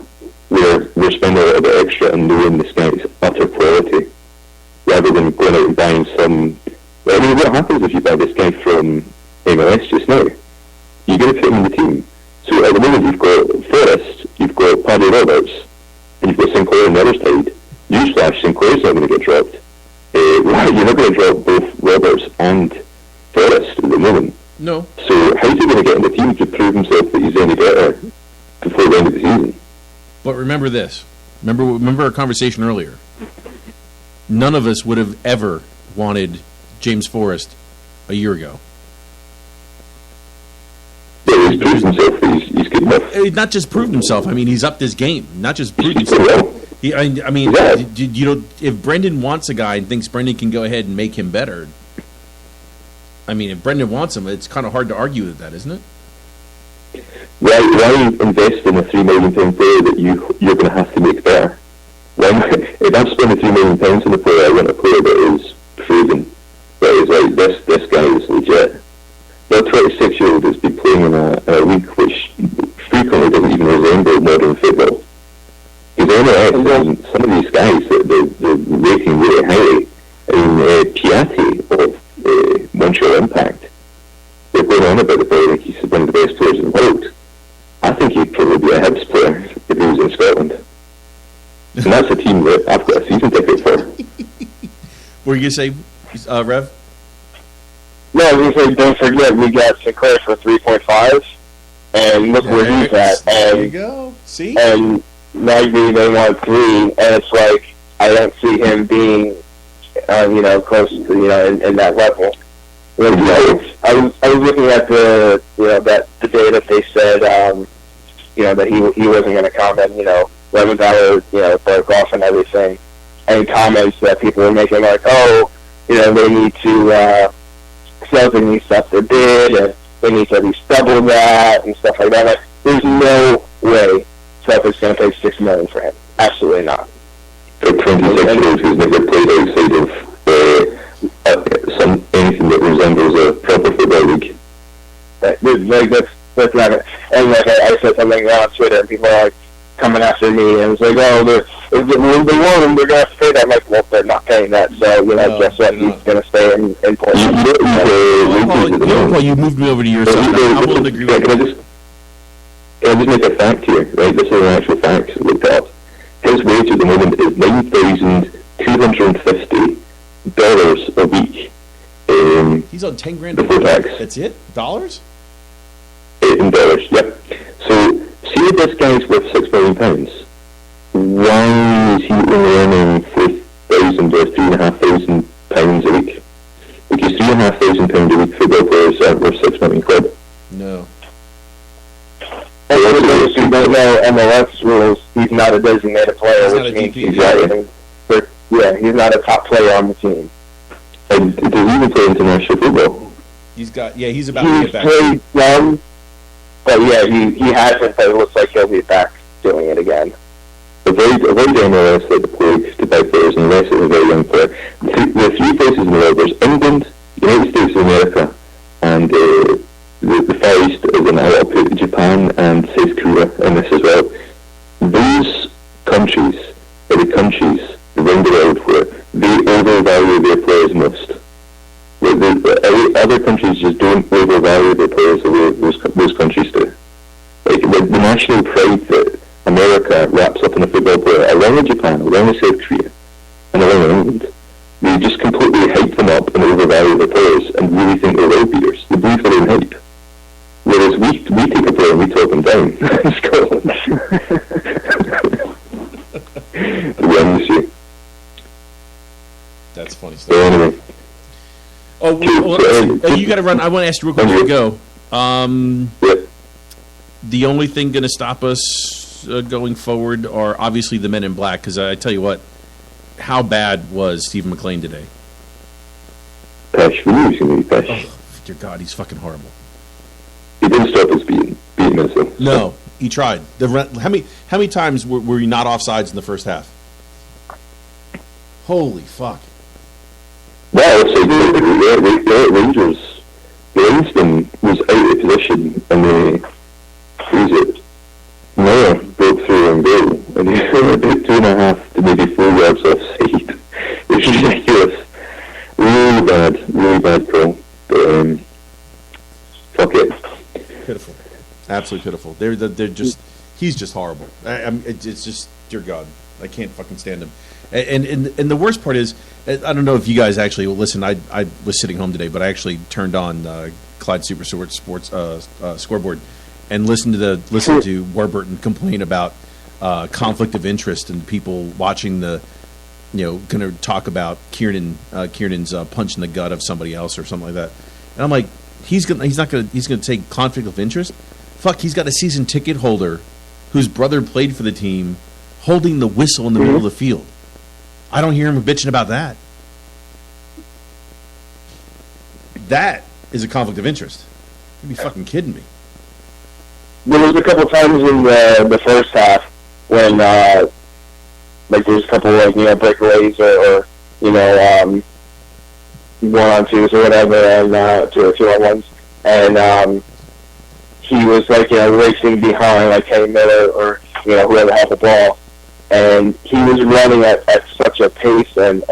where we're spending a little bit extra and knowing this guy's utter quality, rather than going out and buying some... I mean, what happens if you buy this guy from MLS just now? You're going to put him in the team. So at the moment you've got Forrest, you've got Paddy Roberts, and you've got Sinclair on the other side. Newsflash, Sinclair's not going to get dropped. You're not going to drop both Roberts and Forrest at the moment. No. So how's he going to get in the team to prove himself that he's any better before the end of the season? But remember this. Remember our conversation earlier. none of us would have ever wanted James Forrest a year ago. Yeah, he's proved himself. He's good enough. Not just proved himself. I mean, he's upped his game. Not just proved himself. I mean, Yeah. you know, if Brendan wants a guy and thinks Brendan can go ahead and make him better, I mean, if Brendan wants him, it's kind of hard to argue with that, isn't it? Why invest in a £3 million player that you're going to have to make better? If I'm spending £3 million on a player, I want a player that is proven, that is like this guy is legit. The 26-year-old has been playing in a league which frequently doesn't even resemble modern football. Because MLS, some of these guys, they're rating really highly. I mean, Piatti of Montreal Impact, they're going on about the player like he's one of the best players in the world. I think he'd probably be a Hibs player if he was in Scotland. And that's a team that I've got a season ticket for. What were you going to say, Rev? No, we say don't forget we got Sinclair for 3.5, and look where he's at. There you And go. See? and maybe they want 3, and it's like I don't see him being, close to in that level. Like, I was looking at the the day that they said that he wasn't going to comment. 11th hour broke off and everything, and comments that people were making like, oh, they need to Celtic needs to up their bid, and they need to at least double that and stuff like that. Like, there's no way Celtic's going to pay $6 million for him. Absolutely not. For 26-year-old who's never played outside of anything that resembles a proper football league. That's not it. And like I said something on Twitter, and people are like coming after me, and it's like, oh, if they want him, they're going to have to pay that. I'm like, well, they're not paying that, so guess what? He's going to stay in Portland. Paul, you moved me over to your side. I will agree with you. I'll just make a fact here, right? This is an actual fact looked up. His wage at the moment is $9,250 a week. He's on 10 grand. Before tax. That's it? Dollars? In dollars, yep. So, see if this guy's worth £6 million. Why is he only earning £4,000 or £3,500 a week? Because £3,500 a week football players are worth £6 million. No. And you don't know MLS rules. He's not a designated player, He's not which a means DP. he's not a top player on the team. And does he even play international football? He's about to He's get back. played some, but he hasn't. But it looks like he'll be back doing it again. Avoid MLS like the plague to buy players unless it's a very young player. There are 3 places in the world. There's England, United States of America, and the Far East is in. I'll put Japan and South Korea in this as well. Those countries are the countries around the world where they overvalue their players most. Other countries just don't overvalue their players the way those countries do. Like the national pride that America wraps up in a football player around in Japan, around in South Korea, and around in England, they just completely hype them up and overvalue their players and really think they're world beaters. They believe their own hype. Whereas we take a player and we talk them down in Scotland. To be honest with you. That's funny So stuff. anyway. You got to run. I want to ask you real quick before you go. Yeah. The only thing going to stop us going forward are obviously the men in black, because I tell you what, how bad was Stephen McLean today? Pesh. We knew he was going to be Pesh. Oh, dear God, he's fucking horrible. He didn't stop us beating us though. No, he tried. How many times were you not offsides in the first half? Holy fuck. Well, so the Rangers, the linesman was out of position and Miller broke through and goal, and he was about 2.5 to maybe 4 yards offside. It's ridiculous. Really bad call. But fuck it. Pitiful. Absolutely pitiful. They're just, he's just horrible. It's just, dear God, I can't fucking stand him. And the worst part is, I don't know if you guys actually listen. I was sitting home today, but I actually turned on Clyde Super Sports scoreboard and listened to Warburton complain about conflict of interest and people watching the going to talk about Kiernan's punch in the gut of somebody else or something like that. And I'm like, he's going to take conflict of interest. Fuck, he's got a season ticket holder whose brother played for the team, holding the whistle in the middle of the field. I don't hear him bitching about that. That is a conflict of interest. You'd be fucking kidding me. There was a couple times in the first half when like there's a couple breakaways or 1-on-2s or whatever, and 2-on-1s, and he was racing behind Kenny Miller or whoever had the ball, and he was running at such a pace and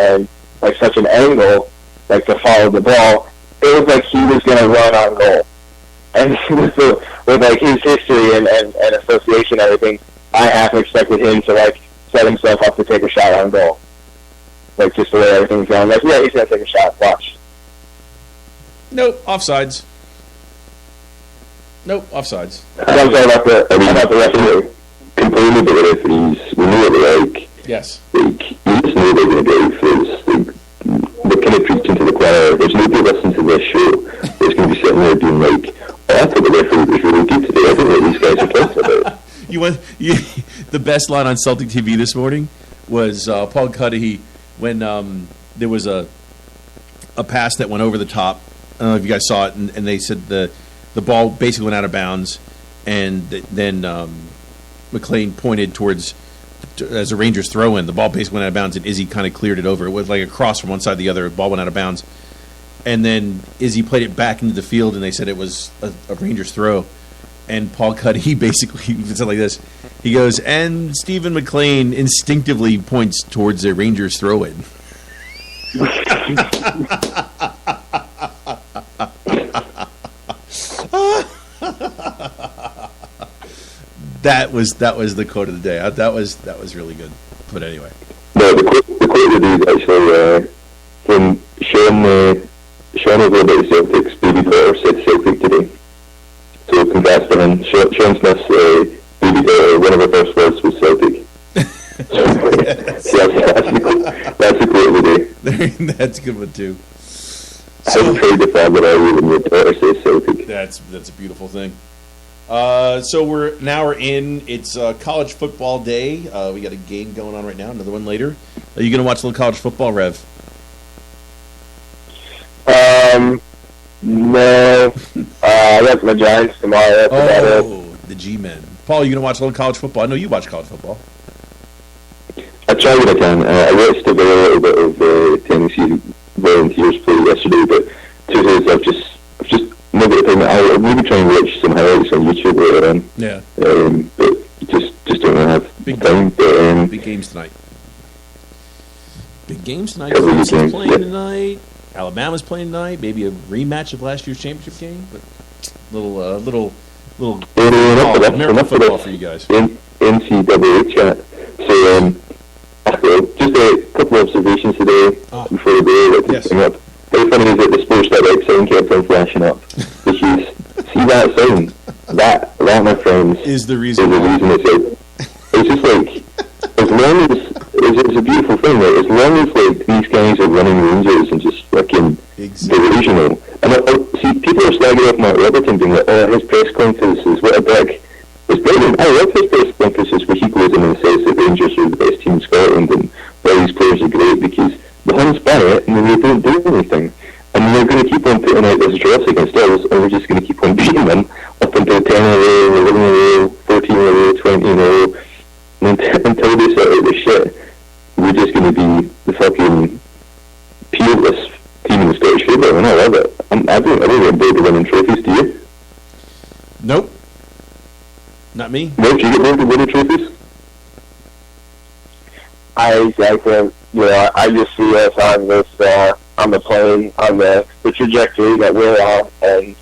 such an angle to follow the ball. It was like he was going to run on goal. And with his history and association and everything, I half expected him to set himself up to take a shot on goal. Just the way everything's going. Yeah, he's going to take a shot. Watch. Nope, offsides. I'm sorry about the referee. Complaining about the referees. We knew what they like. Yes. You just know they're going to get it. They're kind of preaching to the choir. There's nobody listening to this show that's going to be sitting there being like, I thought the referee was really good today. I don't know what these guys are talking about. The best line on Celtic TV this morning was Paul Cudahy when there was a pass that went over the top. I don't know if you guys saw it, and they said the ball basically went out of bounds, and then McLean pointed towards as a Rangers throw-in. The ball basically went out of bounds, and Izzy kind of cleared it over. It was like a cross from one side to the other. The ball went out of bounds. And then Izzy played it back into the field, and they said it was a Rangers throw. And Paul Cudahy basically said like this. He goes, and Stephen McLean instinctively points towards a Rangers throw-in. That was the quote of the day. That was really good. But anyway. No, the quote of the day is actually from Sean over about Celtic's baby daughter said Celtic today. So congrats to him. Sean Smith's baby daughter, one of her first words was Celtic. That's the quote of the day. That's a good one too. I'm afraid the father I when your daughter says Celtic. That's a beautiful thing. So we're in. It's college football day. We got a game going on right now. Another one later. Are you going to watch a little college football, Rev? No. I got my Giants tomorrow. The G-Men. Paul, you going to watch a little college football? I know you watch college football. I try what I can. I watched a little bit of Tennessee Volunteers play yesterday, but I've just never time. I'll maybe try and watch some highlights on YouTube later on. Yeah. But just don't have time. Big games tonight. Clemson's playing tonight. Alabama's playing tonight. Maybe a rematch of last year's championship game. But little American football for you guys. NCAA chat. So just a couple of observations today before the day coming up. How funny is it the Sports.X sign kept on flashing up? Because see that sign? That my friends is the reason it's out. It's just as long as it's a beautiful thing, right? As long as these guys are running Rangers and just fucking delusional. And see, people are slagging off Mark Robertson being like, his press conferences, what a dick. It's brilliant. I love his press conferences where he goes in and says that Rangers are the best team in Scotland and all these players are great because the Huns buy it and then they don't do anything. And they're going to keep on putting out this dross against us, and we're just going to keep on beating them up until 10 in a row, 11 in a row, 14 in a row, 20 in a row. And until they sort out this shit, we're just going to be the fucking peerless team in the Scottish football, and I love it. I don't get bored of winning trophies, do you? Nope. Not me. No, do you get bored of winning trophies? I just see us on this, on the plane, on the trajectory that we're on, and,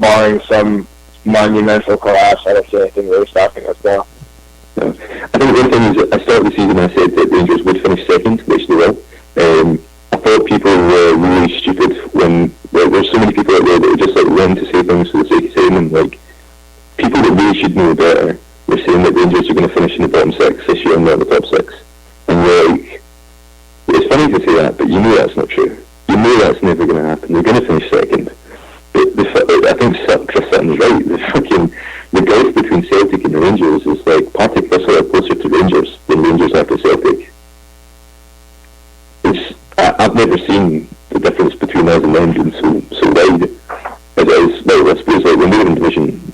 barring some monumental collapse, I don't see anything really stopping us now. No. I think one thing is that I started the season and I said that Rangers would finish second, which they will. I thought people were really stupid when there's so many people out there that are just run to say things for the sake of saying them. People that really should know better were saying that Rangers are going to finish in the bottom six this year and not the top six. And funny to say that, but you know that's not true. You know that's never going to happen. They're going to finish second. I think Chris Sutton's right. The gulf between Celtic and the Rangers is like Partick Thistle are closer to Rangers than Rangers are to Celtic. I've never seen the difference between us and them being so wide as it is. Well, I suppose like when we were in Division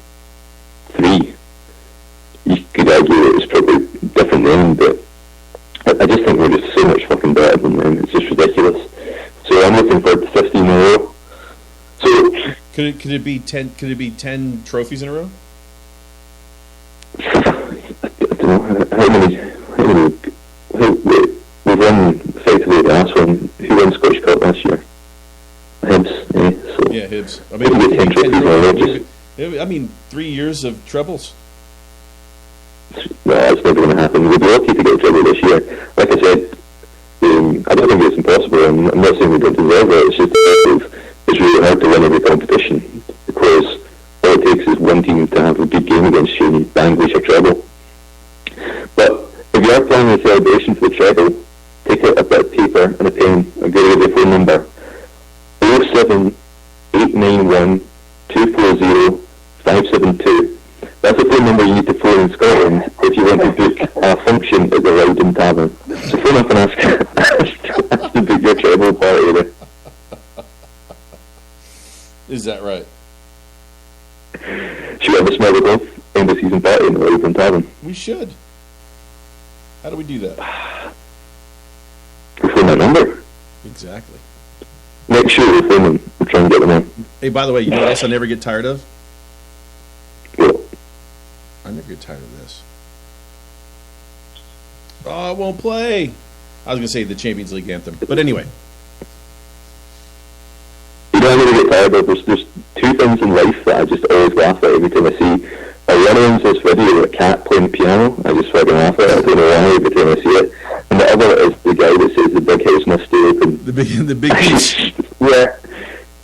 3, you could argue that it's probably different then, but I just think we're just so much fucking better than them. It's just ridiculous. So I'm looking forward to 15 in a row. So could it be 10? Could it be 10 trophies in a row? I don't know how many. We've won effectively the last one. Who won Scottish Cup last year? Hibs. So Yeah, Hibs. I maybe mean, 10 trophies in a row. I mean, 3 years of trebles. No, that's never going to happen. We'd be lucky to get a treble this year. Like I said, I don't think it's impossible. I'm not saying we don't deserve it. It's just it's really hard to win every competition because all it takes is one team to have a good game against you and you vanquish a treble. But if you are planning a celebration for the treble, take out a bit of paper and a pen and get rid of the phone number 07 891 240 572. That's the phone number you need to phone in Scotland if you want to book a function at the Loudon Tavern. So phone up and ask to book your treble party there. Is that right? Should we have a small golf end of season party in the Loudon Tavern? We should. How do we do that? We phone that number. Exactly. Next year we'll phone them. We'll try and get them on. Hey, by the way, you know what else I never get tired of? Well, I never get tired of this. Oh, I won't play. I was going to say the Champions League anthem. But anyway. you know, I never get tired of. There's two things in life that I just always laugh at every time I see. One of them's this video of a cat playing the piano. I just fucking laugh at it. I don't know why every time I see it. And the other is the guy that says the big house must stay open. The big piece. Yeah.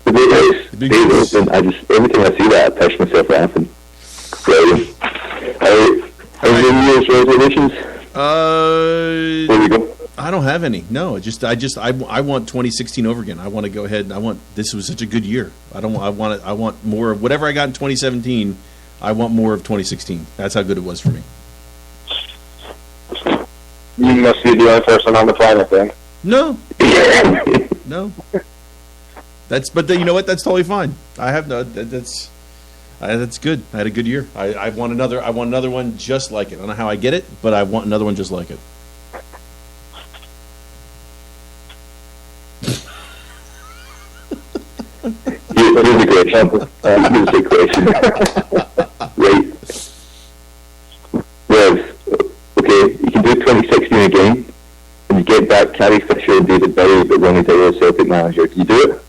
The big house The big stays house. open. Every time I see that, I piss myself laughing. Brilliant. How many New Year's resolutions? There we go. I don't have any. No, I want 2016 over again. I want to go ahead and this was such a good year. I want more of whatever I got in 2017. I want more of 2016. That's how good it was for me. You must be the only person on the planet then. No. No. But you know what? That's totally fine. I have no. That's good. I had a good year. I want another one just like it. I don't know how I get it, but I want another one just like it. Here's a question. Here's a question. Right. Rev, okay, you can do 2016 again, and you get back Carrie Fisher and David Bowie, but Ronnie Taylor as Celtic manager. Can you do it?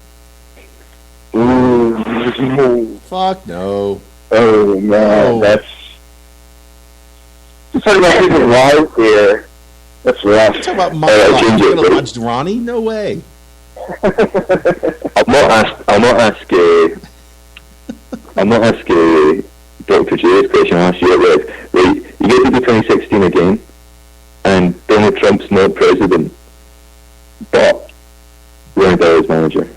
Ooh. Fuck no. Oh, man, that's... You're talking about people live here. That's rough. Talk about my I'll life. change You're it, gonna buddy. watch Ronnie? No way. I'll not ask Dr. J's question. I'll ask you it, Rev. Right, you get to do 2016 again, and Donald Trump's not president, but Ronnie Taylor's manager.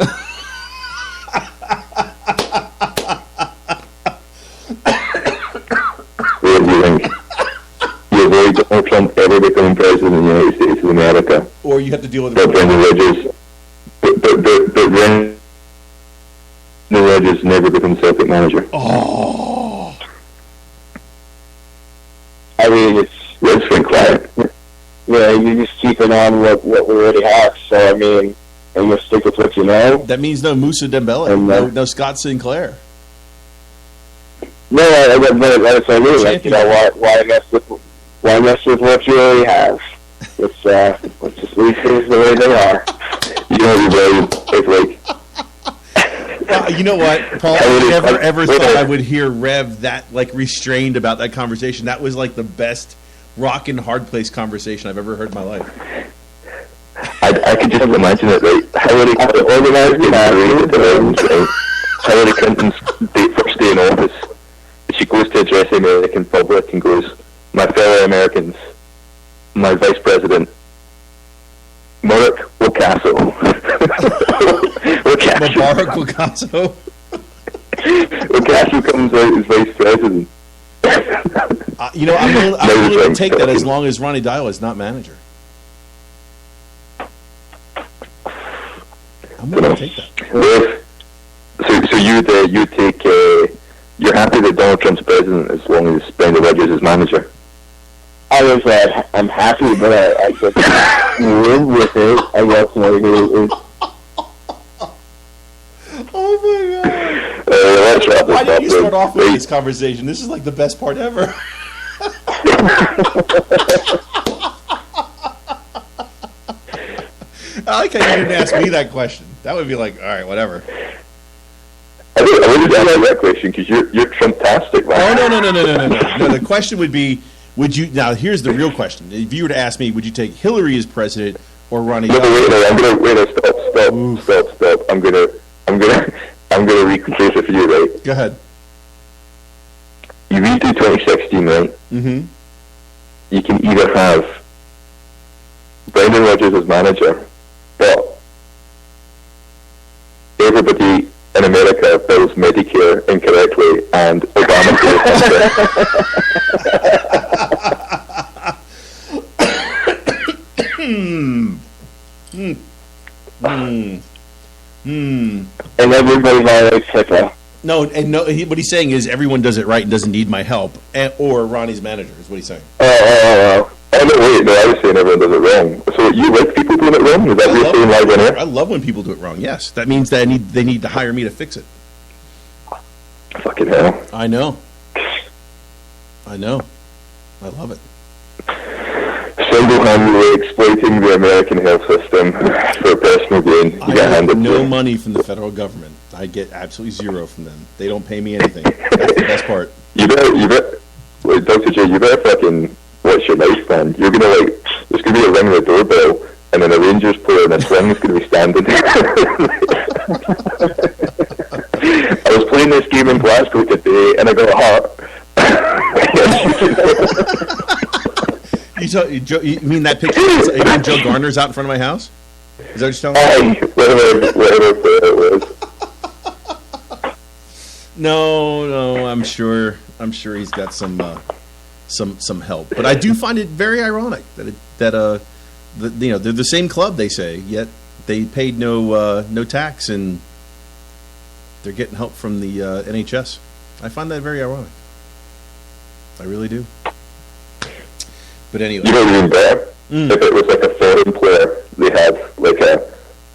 What do you think? You avoid Donald Trump ever becoming president of the United States of America. Or you have to deal with But Brendan Rodgers, but Brendan Rodgers never becomes Celtic manager. Oh. I mean, Let's been quiet. yeah, you're just keeping on what we already have. So, I mean, and you stick with what you know. That means no Moussa Dembele, no Scott Sinclair. No, that's what I mean. Like, you know, why mess with what you already have? Let's just leave things the way they are. You know, it's like, You know what, Paul? I never ever thought I would hear Rev that restrained about that conversation. That was like the best rock and hard place conversation I've ever heard in my life. I could just imagine it, right? Hillary Clinton organised the parade at the Rams, right? Hillary Clinton's first day in office. She goes to address the American public and goes, "My fellow Americans, my vice president Mubarak Picasso. Mubarak Picasso. Picasso comes out as vice president. I'm willing to take that as long as Ronnie Dial is not manager. I'm willing to take that. So you'd take. You're happy that Donald Trump's president as long as Brendan Rodgers is manager. I'm happy, but I just live with it. I guess maybe. Oh my god! Let's wrap this Why did you up, start off with this conversation? This is like the best part ever. I like how you didn't ask me that question. That would be like, all right, whatever. I wouldn't ask that question because you're Trump-tastic, man. Oh, no. The question would be, would you? Now, here's the real question. If you were to ask me, would you take Hillary as president or Ronnie? No, stop. I'm gonna rephrase it for you, right? Go ahead. You redo 2016, right? Mm-hmm. You can either have Brendan Rodgers as manager, but everybody in America bills Medicare incorrectly and Obamacare. And everybody violates HIPAA. No, what he's saying is everyone does it right and doesn't need my help, or Ronnie's manager is what he's saying. Oh, no, I was saying everyone does it wrong. So you like people doing it wrong? Is that what you're saying live on air? I love when people do it wrong, yes. That means that they need to hire me to fix it. Fucking hell. I know. I love it. Single-handedly exploiting the American health system for personal gain. I get no money from the federal government. I get absolutely zero from them. They don't pay me anything. That's the best part. You better, Dr. J, you better fucking watch your life, man. You're gonna there's gonna be a ring of the doorbell, and then a Rangers player in a swing's gonna be standing. I was playing this game in Glasgow today, and I got hurt. You mean that picture? You mean Joe Garner's out in front of my house? Is that what you're telling me? Whatever it was. No, I'm sure he's got some help. But I do find it very ironic that they're the same club, they say, yet they paid no tax and they're getting help from the NHS. I find that very ironic. I really do. But anyway, you know what even better? If it was like a foreign player, they had like a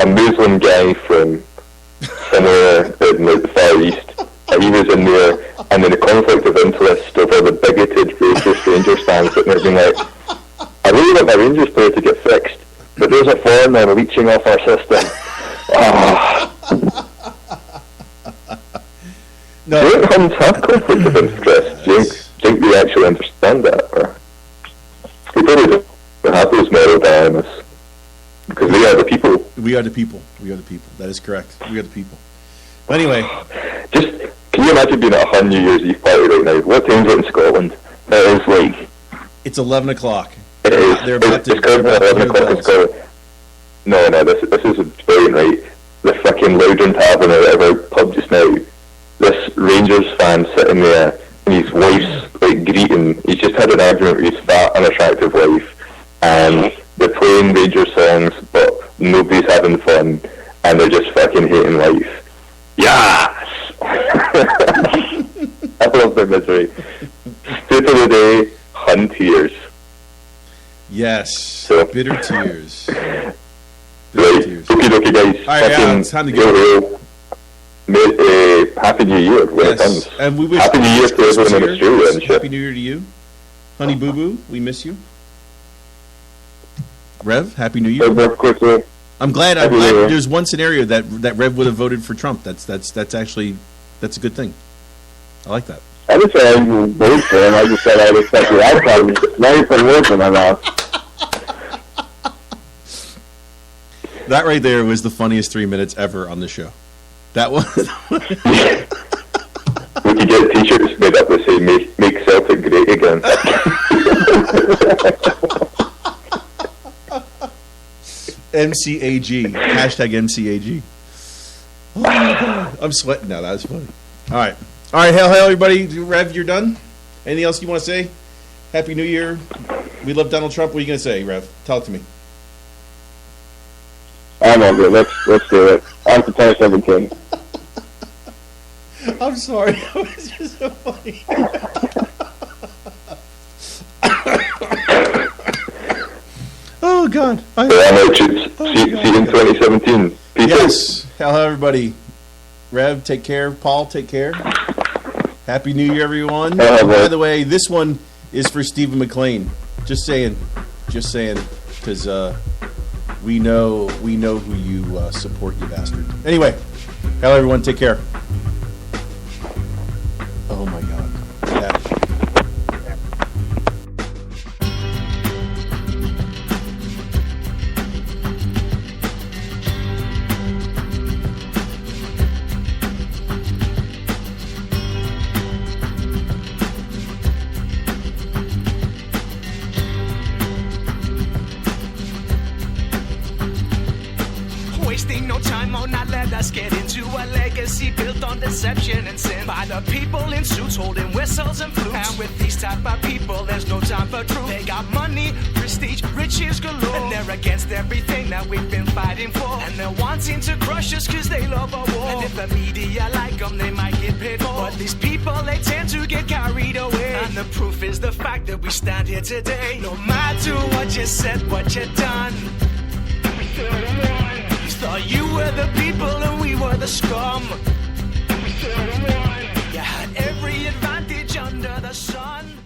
Muslim guy from somewhere in the Far East. He was in there, and then the conflict of interest over the bigoted, racist Rangers fans sitting there being like, I really want my Rangers player to get fixed, but there's a foreigner leeching off our system. No. Do you have conflict of interest? Do you think we actually understand that? Or we probably don't have those moral dilemmas, because we are the people. We are the people. That is correct. We are the people. But anyway, can you imagine being at a New Year's Eve party right now? What time is it in Scotland? It is like... It's 11 o'clock. It is. They're about to... It's currently 11 o'clock in Scotland. No, this is brilliant, right? The fucking Loudon Tavern or whatever pub just now. This Rangers fan sitting there, and his wife's like greeting. He's just had an argument with his fat, unattractive wife, and they're playing Rangers songs, but nobody's having fun, and they're just fucking hating life. Yes! I love their misery. State of the day, hun tears. Yes, so, bitter tears. Right, okay, guys. All right, yeah, it's time to go. Happy New Year when it comes. And we wish Happy New Year to everyone in Australia and shit. Happy New Year to you. Honey Boo Boo, we miss you. Rev, Happy New Year. I'm glad there's one scenario that Rev would have voted for Trump. That's actually a good thing. I like that. I didn't say I didn't vote for him. I just said I would expect the outcome. Now you put words in my mouth. That right there was the funniest 3 minutes ever on the show. That was. We could get t-shirts made up that say "Make Celtic Great Again." MCAG. Hashtag MCAG. Oh my God. I'm sweating now. That was funny. All right. All right. Hail, hail, everybody. Rev, you're done? Anything else you want to say? Happy New Year. We love Donald Trump. What are you going to say, Rev? Tell it to me. I'm all good. Let's do it. I'm the 27 king. I'm sorry. That was just so funny. Oh, God. See you in 2017. Peace Yes. Hello, everybody. Rev, take care. Paul, take care. Happy New Year, everyone. By the way, this one is for Stephen McLean. Just saying. Because we know who you support, you bastard. Anyway, hello, everyone. Take care. Oh, my God. That. Wasting no time, oh, not let us get into a legacy built on deception and sin by the people in suits holding whistles and flutes. And with these type of people, there's no time for truth. They got money, prestige, riches galore, and they're against everything that we've been fighting for. And they're wanting to crush us cause they love a war. And if the media like them, they might get paid for. But these people, they tend to get carried away. And the proof is the fact that we stand here today. No matter what you said, what you done, we still won. Thought you were the people and we were the scum. We still won. You had every advantage under the sun.